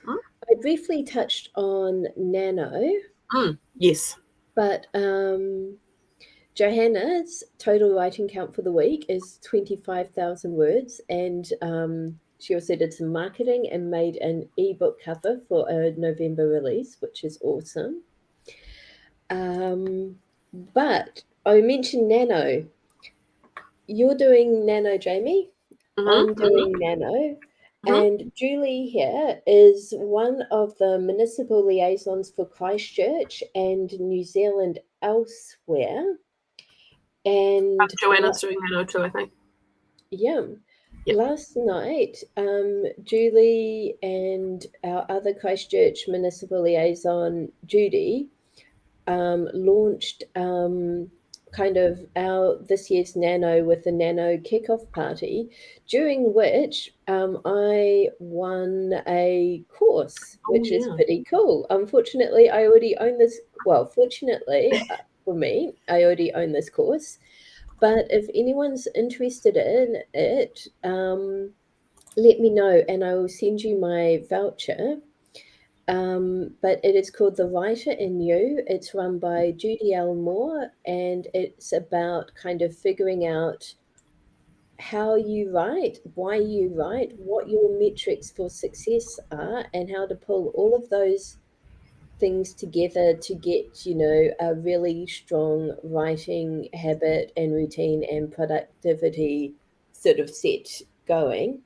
Speaker 2: I briefly touched on Nano.
Speaker 1: Yes.
Speaker 2: But Johanna's total writing count for the week is 25,000 words, and she also did some marketing and made an ebook cover for a November release, which is awesome. But I mentioned Nano. You're doing Nano, Jamie. I'm doing Nano. And Julie here is one of the municipal liaisons for Christchurch and New Zealand elsewhere. And
Speaker 1: Joanna's doing Nano too, I think.
Speaker 2: Yeah. Last night, Julie and our other Christchurch municipal liaison, Judy, launched kind of our this year's Nano with the Nano kickoff party, during which I won a course, which is pretty cool. Unfortunately, I already own this. Well, fortunately for me, I already own this course. But if anyone's interested in it, let me know and I will send you my voucher. But it is called The Writer in You. It's run by Judy L. Moore, and it's about kind of figuring out how you write, why you write, what your metrics for success are, and how to pull all of those things together to get, a really strong writing habit and routine and productivity sort of set going.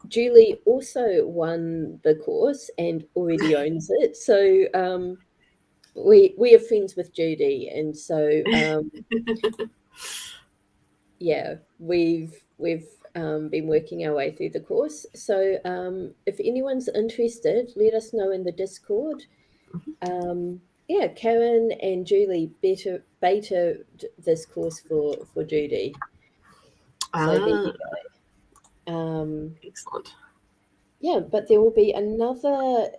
Speaker 2: Julie also won the course and already owns it. So we are friends with Judy, and so yeah, we've been working our way through the course. So if anyone's interested, let us know in the Discord. Yeah, Karen and Julie beta this course for Judy. So there you go.
Speaker 1: Excellent.
Speaker 2: Yeah, but there will be another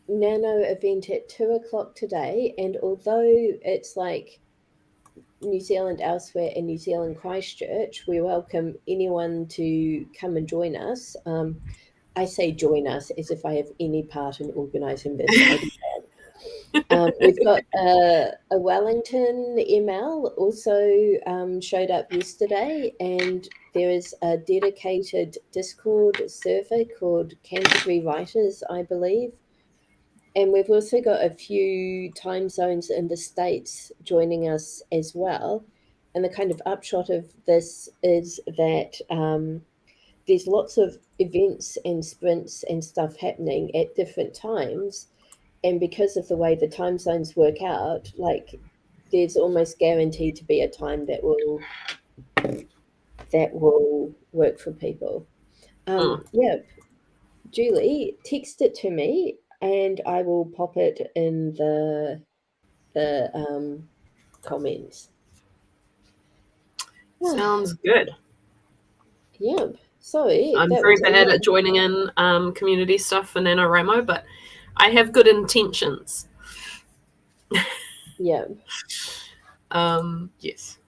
Speaker 2: Nano event at 2:00 today, and although it's like New Zealand elsewhere in New Zealand Christchurch, we welcome anyone to come and join us. I say join us as if I have any part in organising this. I don't. We've got a Wellington ML also showed up yesterday, and there is a dedicated Discord server called Canterbury Writers, I believe. And we've also got a few time zones in the States joining us as well. And the kind of upshot of this is that there's lots of events and sprints and stuff happening at different times. And because of the way the time zones work out, like there's almost guaranteed to be a time that will work for people. Yeah, Julie, text it to me and I will pop it in the comments.
Speaker 1: Sounds good.
Speaker 2: Yep. Sorry,
Speaker 1: I'm
Speaker 2: that
Speaker 1: very
Speaker 2: was
Speaker 1: bad at joining in community stuff for NaNoWriMo, but I have good intentions.
Speaker 2: Yeah.
Speaker 1: Yes.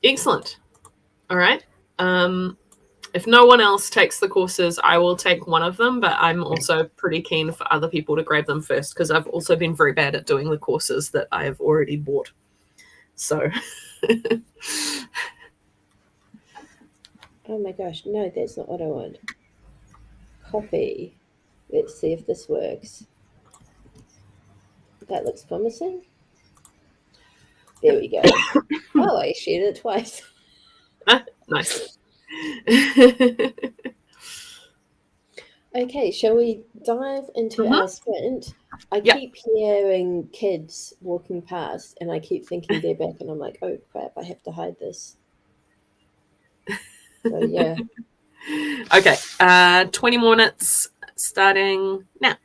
Speaker 1: Excellent. All right. If no one else takes the courses, I will take one of them, but I'm also pretty keen for other people to grab them first because I've also been very bad at doing the courses that I have already bought. So.
Speaker 2: Oh my gosh, no, that's not what I want. Copy. Let's see if this works. That looks promising. There we go. Oh, I shared it twice.
Speaker 1: Nice.
Speaker 2: Okay, shall we dive into our sprint? I keep hearing kids walking past and I keep thinking they're back and I'm like, oh crap, I have to hide this. So yeah.
Speaker 1: Okay, 20 minutes starting now.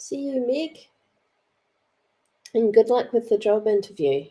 Speaker 2: See you, Meg. And good luck with the job interview.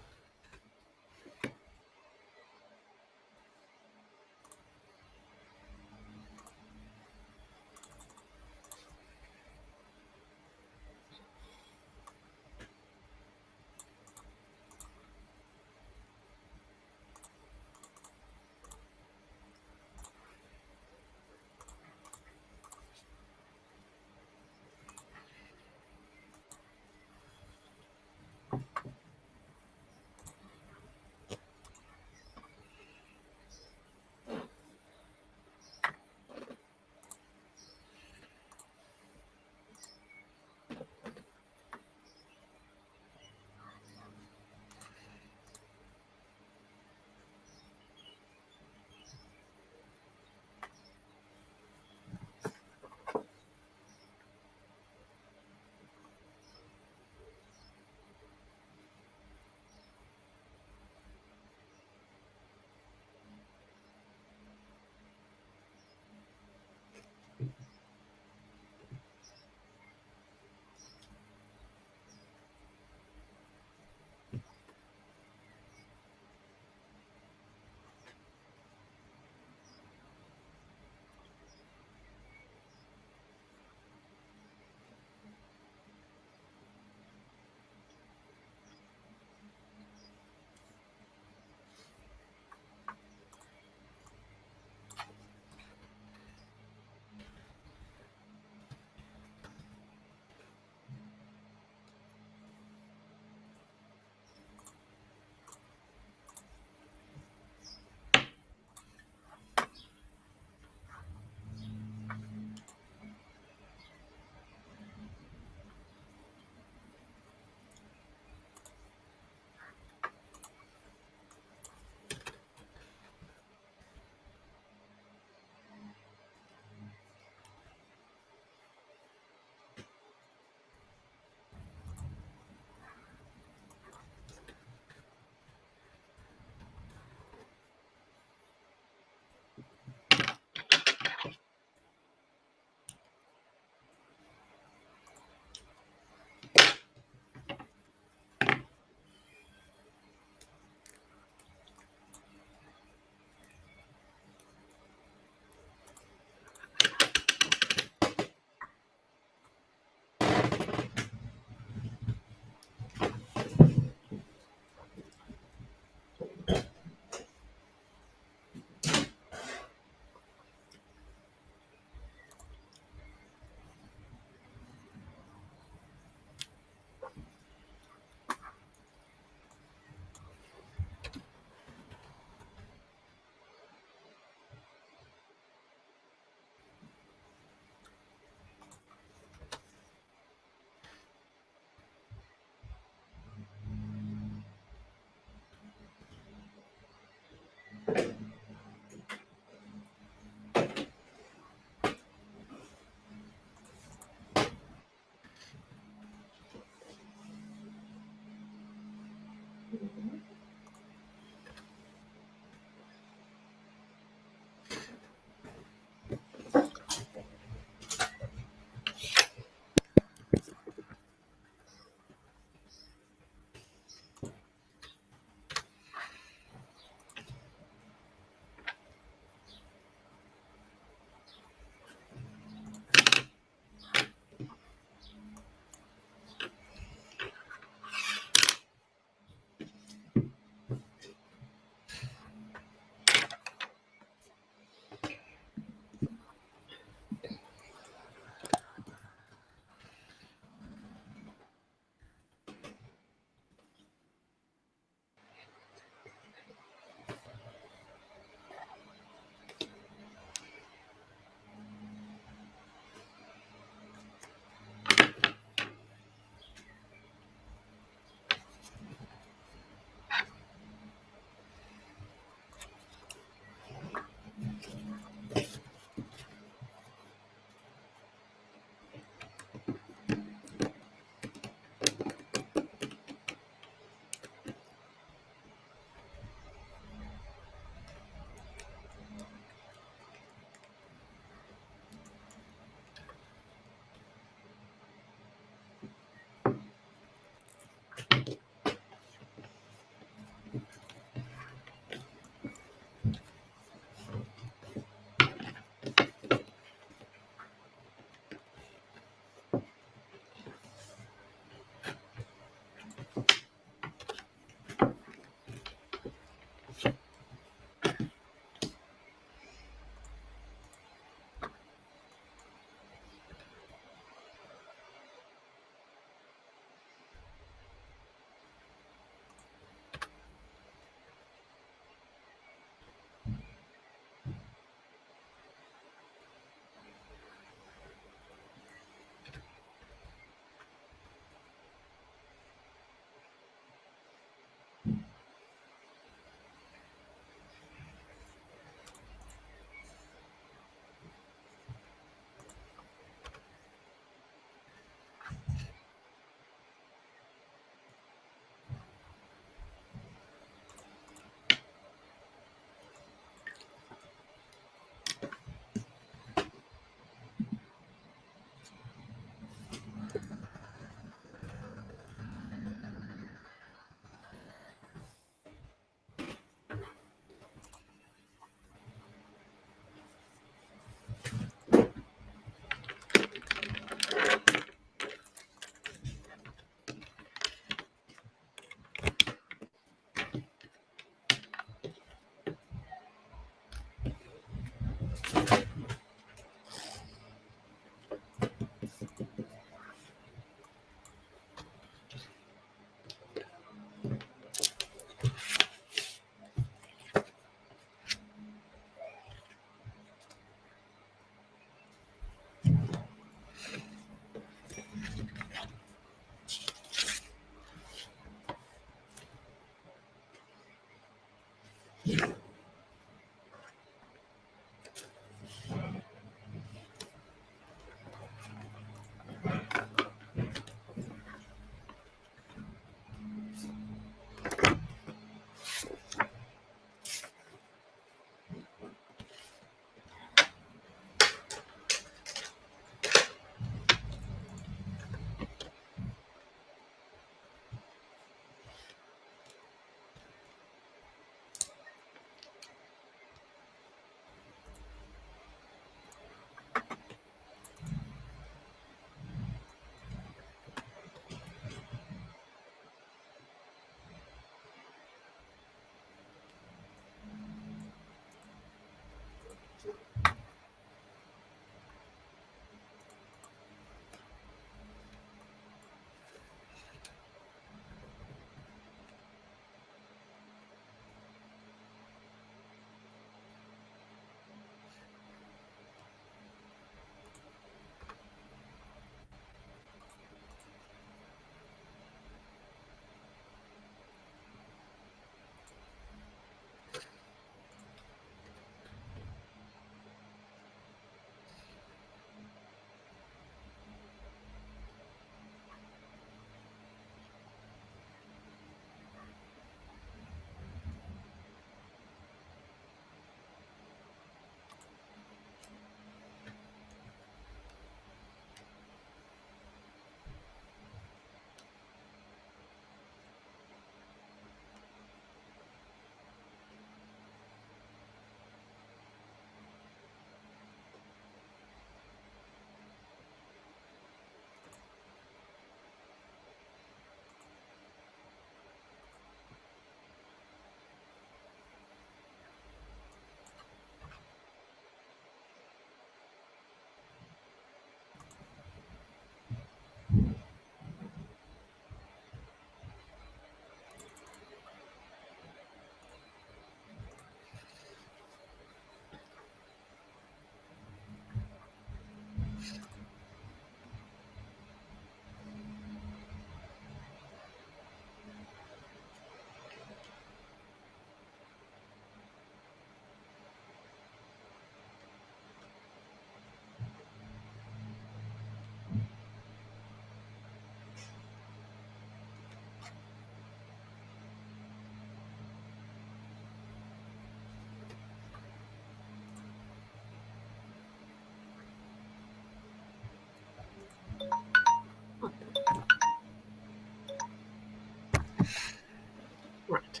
Speaker 1: Right.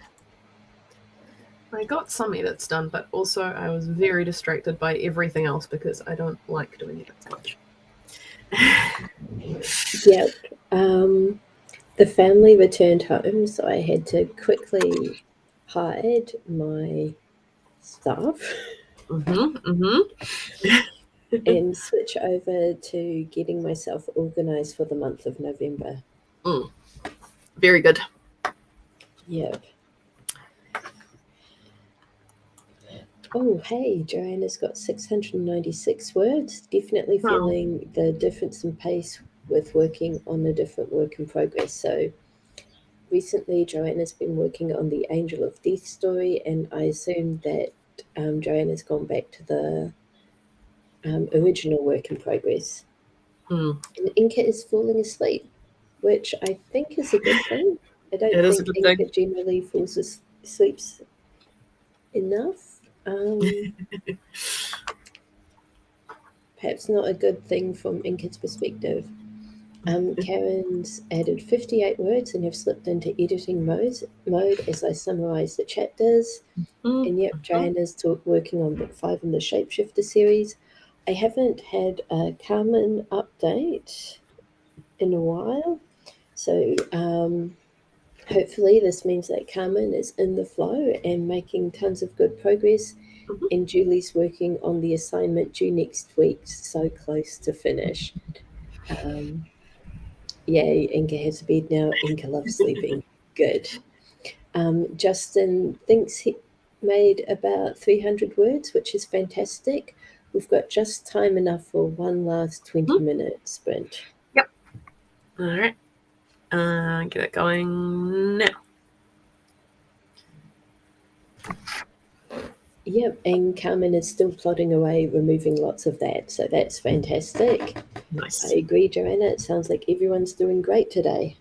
Speaker 1: I got some edits done, but also I was very distracted by everything else because I don't like doing edits much.
Speaker 2: Yep. The family returned home, so I had to quickly hide my stuff and switch over to getting myself organized for the month of November.
Speaker 1: Very good.
Speaker 2: Yep. Oh, hey, Joanna's got 696 words. Definitely feeling the difference in pace with working on a different work in progress. So recently, Joanna's been working on the Angel of Death story, and I assume that Joanna's gone back to the original work in progress. And Inca is falling asleep, which I think is a good thing. I don't think Inca generally falls asleep enough. Perhaps not a good thing from Inca's perspective. Karen's added 58 words and have slipped into editing mode as I summarise the chapters. And yep, Joanna's working on book 5 in the Shapeshifter series. I haven't had a Carmen update in a while, so hopefully this means that Carmen is in the flow and making tons of good progress. And Julie's working on the assignment due next week, so close to finish. Yay, Inca has a bed now. Inca loves sleeping. Good. Justin thinks he made about 300 words, which is fantastic. We've got just time enough for one last 20-minute sprint.
Speaker 1: Yep. All right. Get it going now.
Speaker 2: Yep, and Carmen is still plodding away, removing lots of that, so that's fantastic.
Speaker 1: Nice.
Speaker 2: I agree, Joanna. It sounds like everyone's doing great today.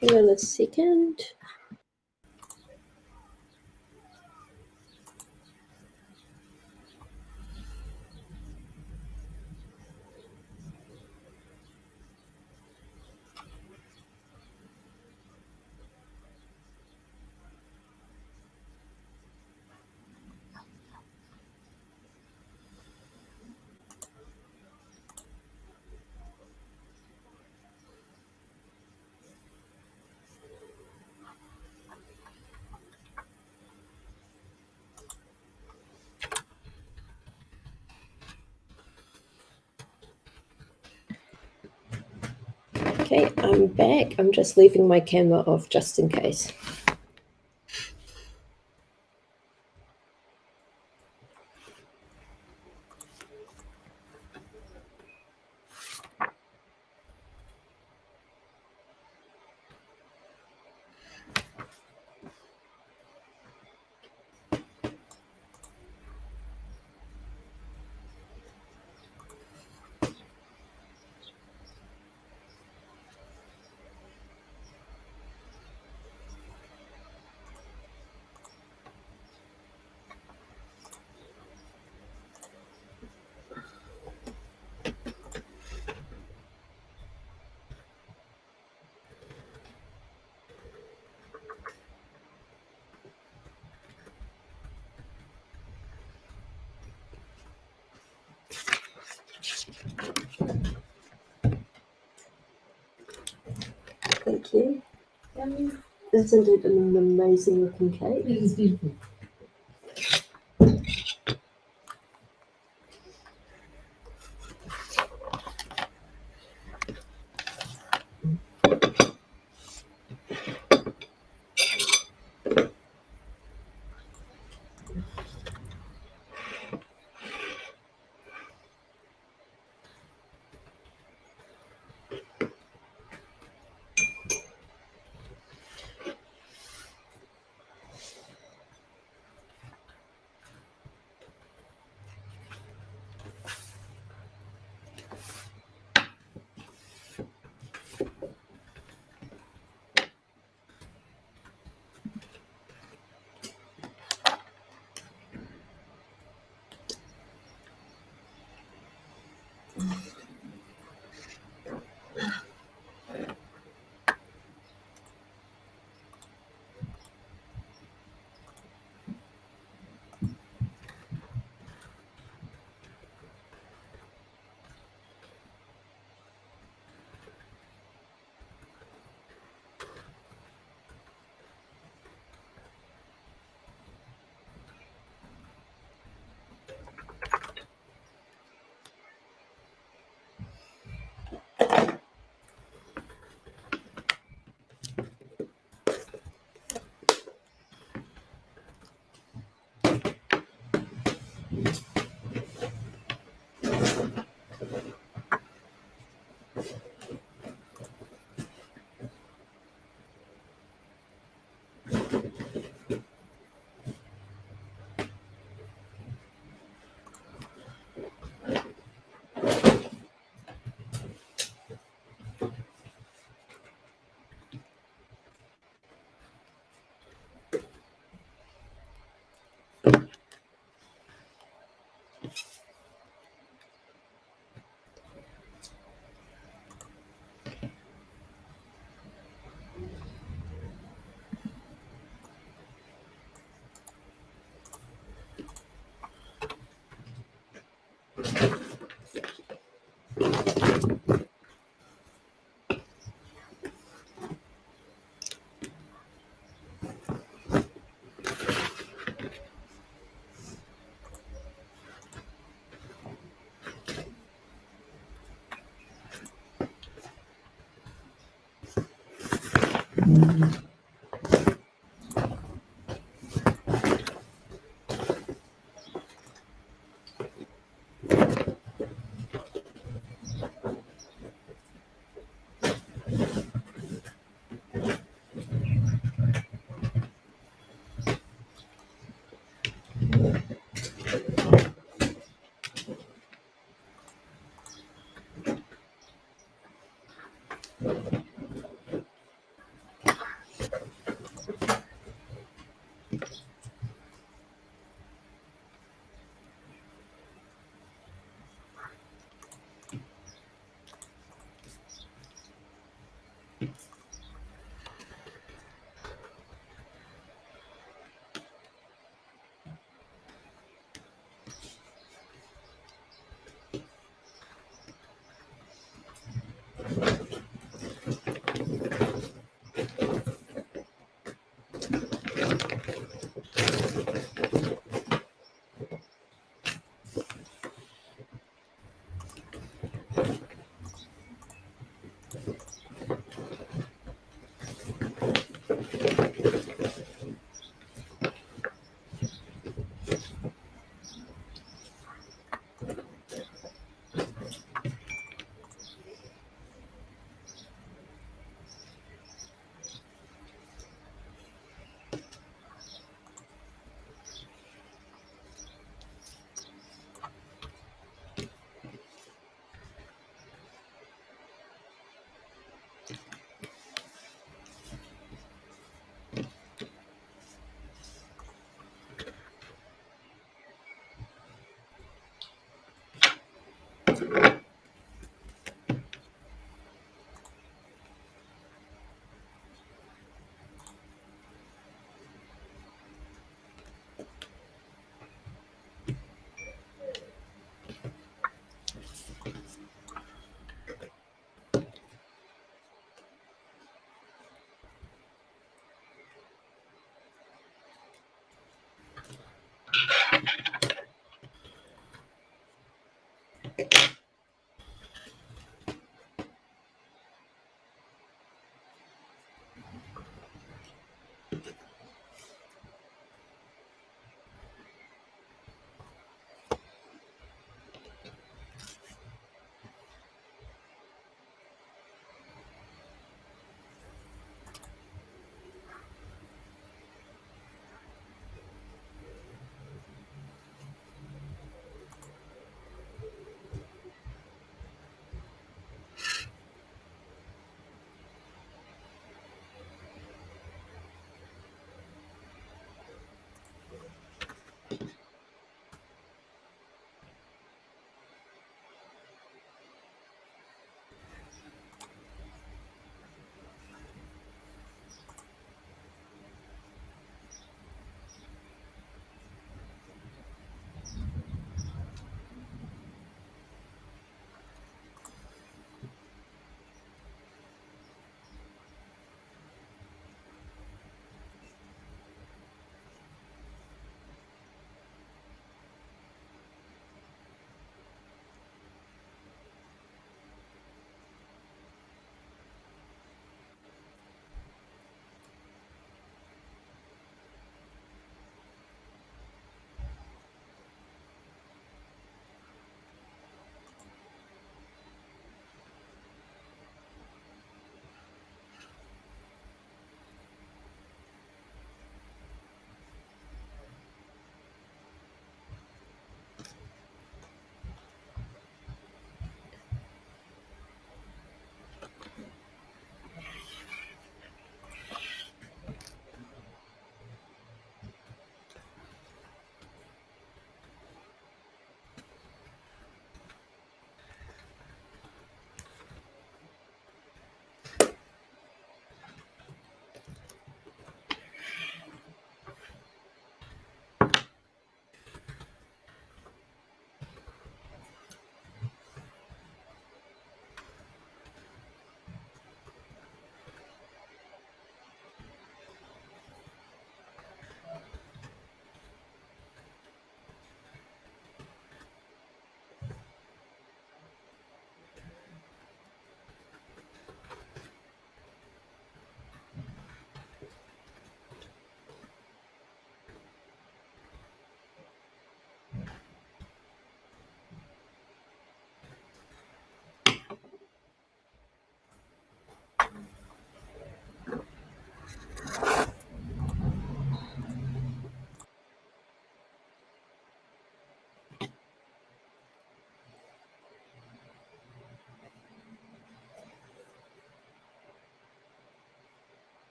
Speaker 2: Hang on a second. Okay, I'm back. I'm just leaving my camera off just in case. Thank you. Isn't it an amazing looking cake?
Speaker 3: It is beautiful.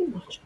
Speaker 1: much.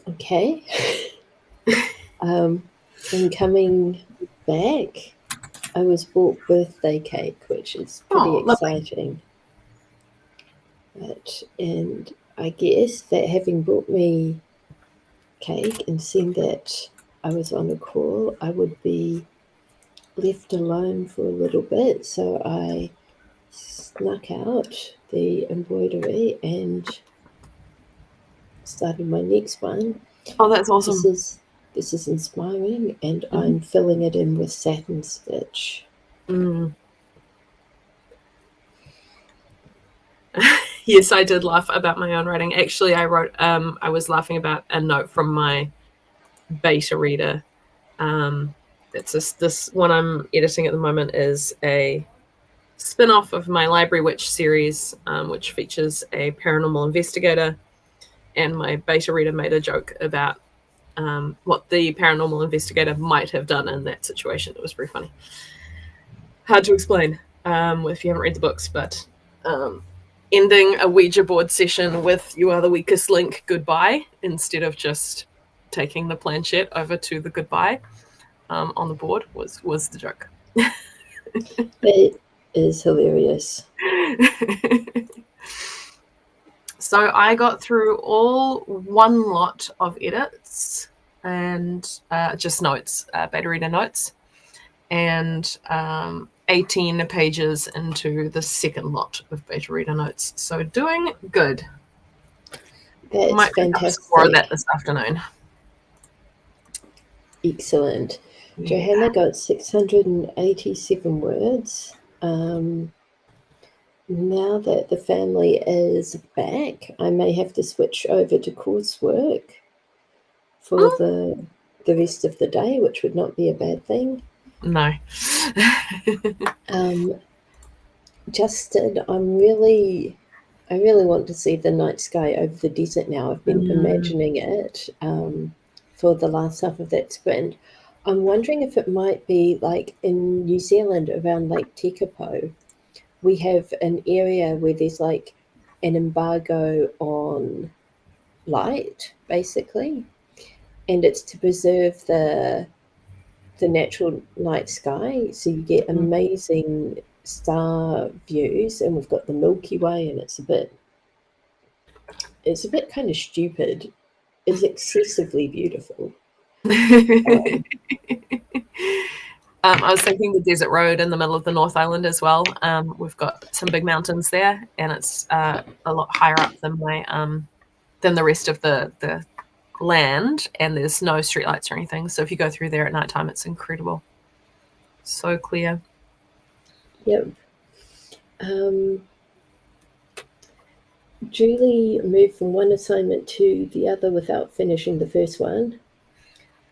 Speaker 2: Okay. And coming back, I was bought birthday cake, which is pretty exciting. And I guess that having brought me cake and seeing that I was on a call, I would be left alone for a little bit. So I snuck out the embroidery and started my next one.
Speaker 1: Oh, that's awesome.
Speaker 2: This is inspiring, and I'm filling it in with satin stitch.
Speaker 1: Yes, I did laugh about my own writing. Actually, I wrote, I was laughing about a note from my beta reader. This one I'm editing at the moment is a spin-off of my Library Witch series, which features a paranormal investigator. And my beta reader made a joke about what the paranormal investigator might have done in that situation. It was very funny. Hard to explain if you haven't read the books, but ending a Ouija board session with "You are the weakest link, goodbye," instead of just taking the planchette over to the goodbye on the board was the joke.
Speaker 2: It is hilarious.
Speaker 1: So I got through all one lot of edits and just notes, beta reader notes, and 18 pages into the second lot of beta reader notes. So doing good.
Speaker 2: That's
Speaker 1: might
Speaker 2: fantastic.
Speaker 1: Pick up some more of that this afternoon.
Speaker 2: Excellent. Yeah. Johanna got 687 words. Now that the family is back, I may have to switch over to coursework for the rest of the day, which would not be a bad thing.
Speaker 1: No.
Speaker 2: Justin, I really want to see the night sky over the desert now. I've been imagining it for the last half of that sprint. I'm wondering if it might be like in New Zealand around Lake Tekapo. We have an area where there's like an embargo on light, basically, and it's to preserve the natural night sky, so you get amazing star views. And we've got the Milky Way, and it's a bit kind of stupid. It's excessively beautiful.
Speaker 1: I was thinking the desert road in the middle of the North Island as well. We've got some big mountains there, and it's a lot higher up than than the rest of the land, and there's no streetlights or anything. So if you go through there at nighttime, it's incredible. So clear.
Speaker 2: Yep. Julie moved from one assignment to the other without finishing the first one.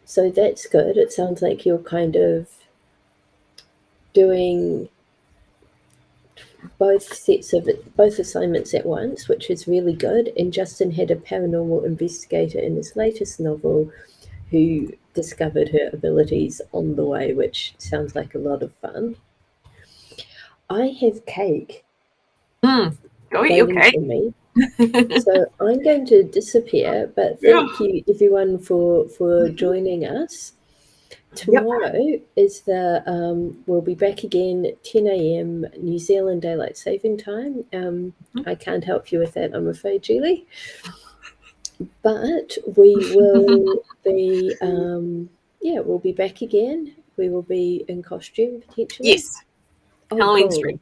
Speaker 2: So that's good. It sounds like you're kind of doing both assignments at once, which is really good. And Justin had a paranormal investigator in his latest novel who discovered her abilities on the way, which sounds like a lot of fun. I have cake.
Speaker 1: Go eat your cake.
Speaker 2: For me. So I'm going to disappear, but thank you everyone for joining us. Tomorrow is we'll be back again at 10 a.m. New Zealand Daylight Saving Time. I can't help you with that, I'm afraid, Julie. But we will be, we'll be back again. We will be in costume potentially.
Speaker 1: Yes. Halloween stream.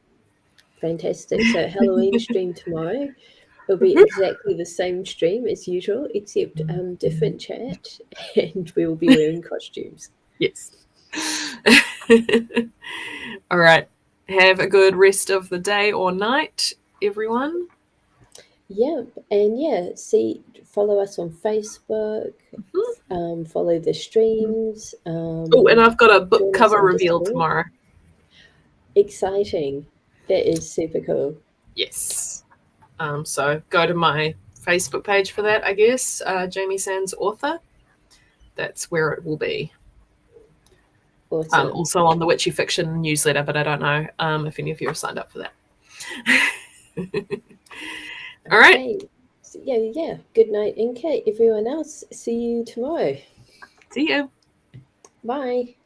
Speaker 2: Fantastic. So Halloween stream tomorrow. It'll be exactly the same stream as usual, except different chat, and we will be wearing costumes.
Speaker 1: Yes. All right. Have a good rest of the day or night, everyone.
Speaker 2: Yep. And follow us on Facebook, follow the streams.
Speaker 1: And I've got a book cover reveal tomorrow.
Speaker 2: Exciting. That is super cool.
Speaker 1: Yes. So go to my Facebook page for that, I guess. Jamie Sands author. That's where it will be.
Speaker 2: Awesome.
Speaker 1: Also on the Witchy Fiction newsletter, but I don't know if any of you are signed up for that. All right.
Speaker 2: So, yeah. Good night, Inka. Everyone else, see you tomorrow.
Speaker 1: See you.
Speaker 2: Bye.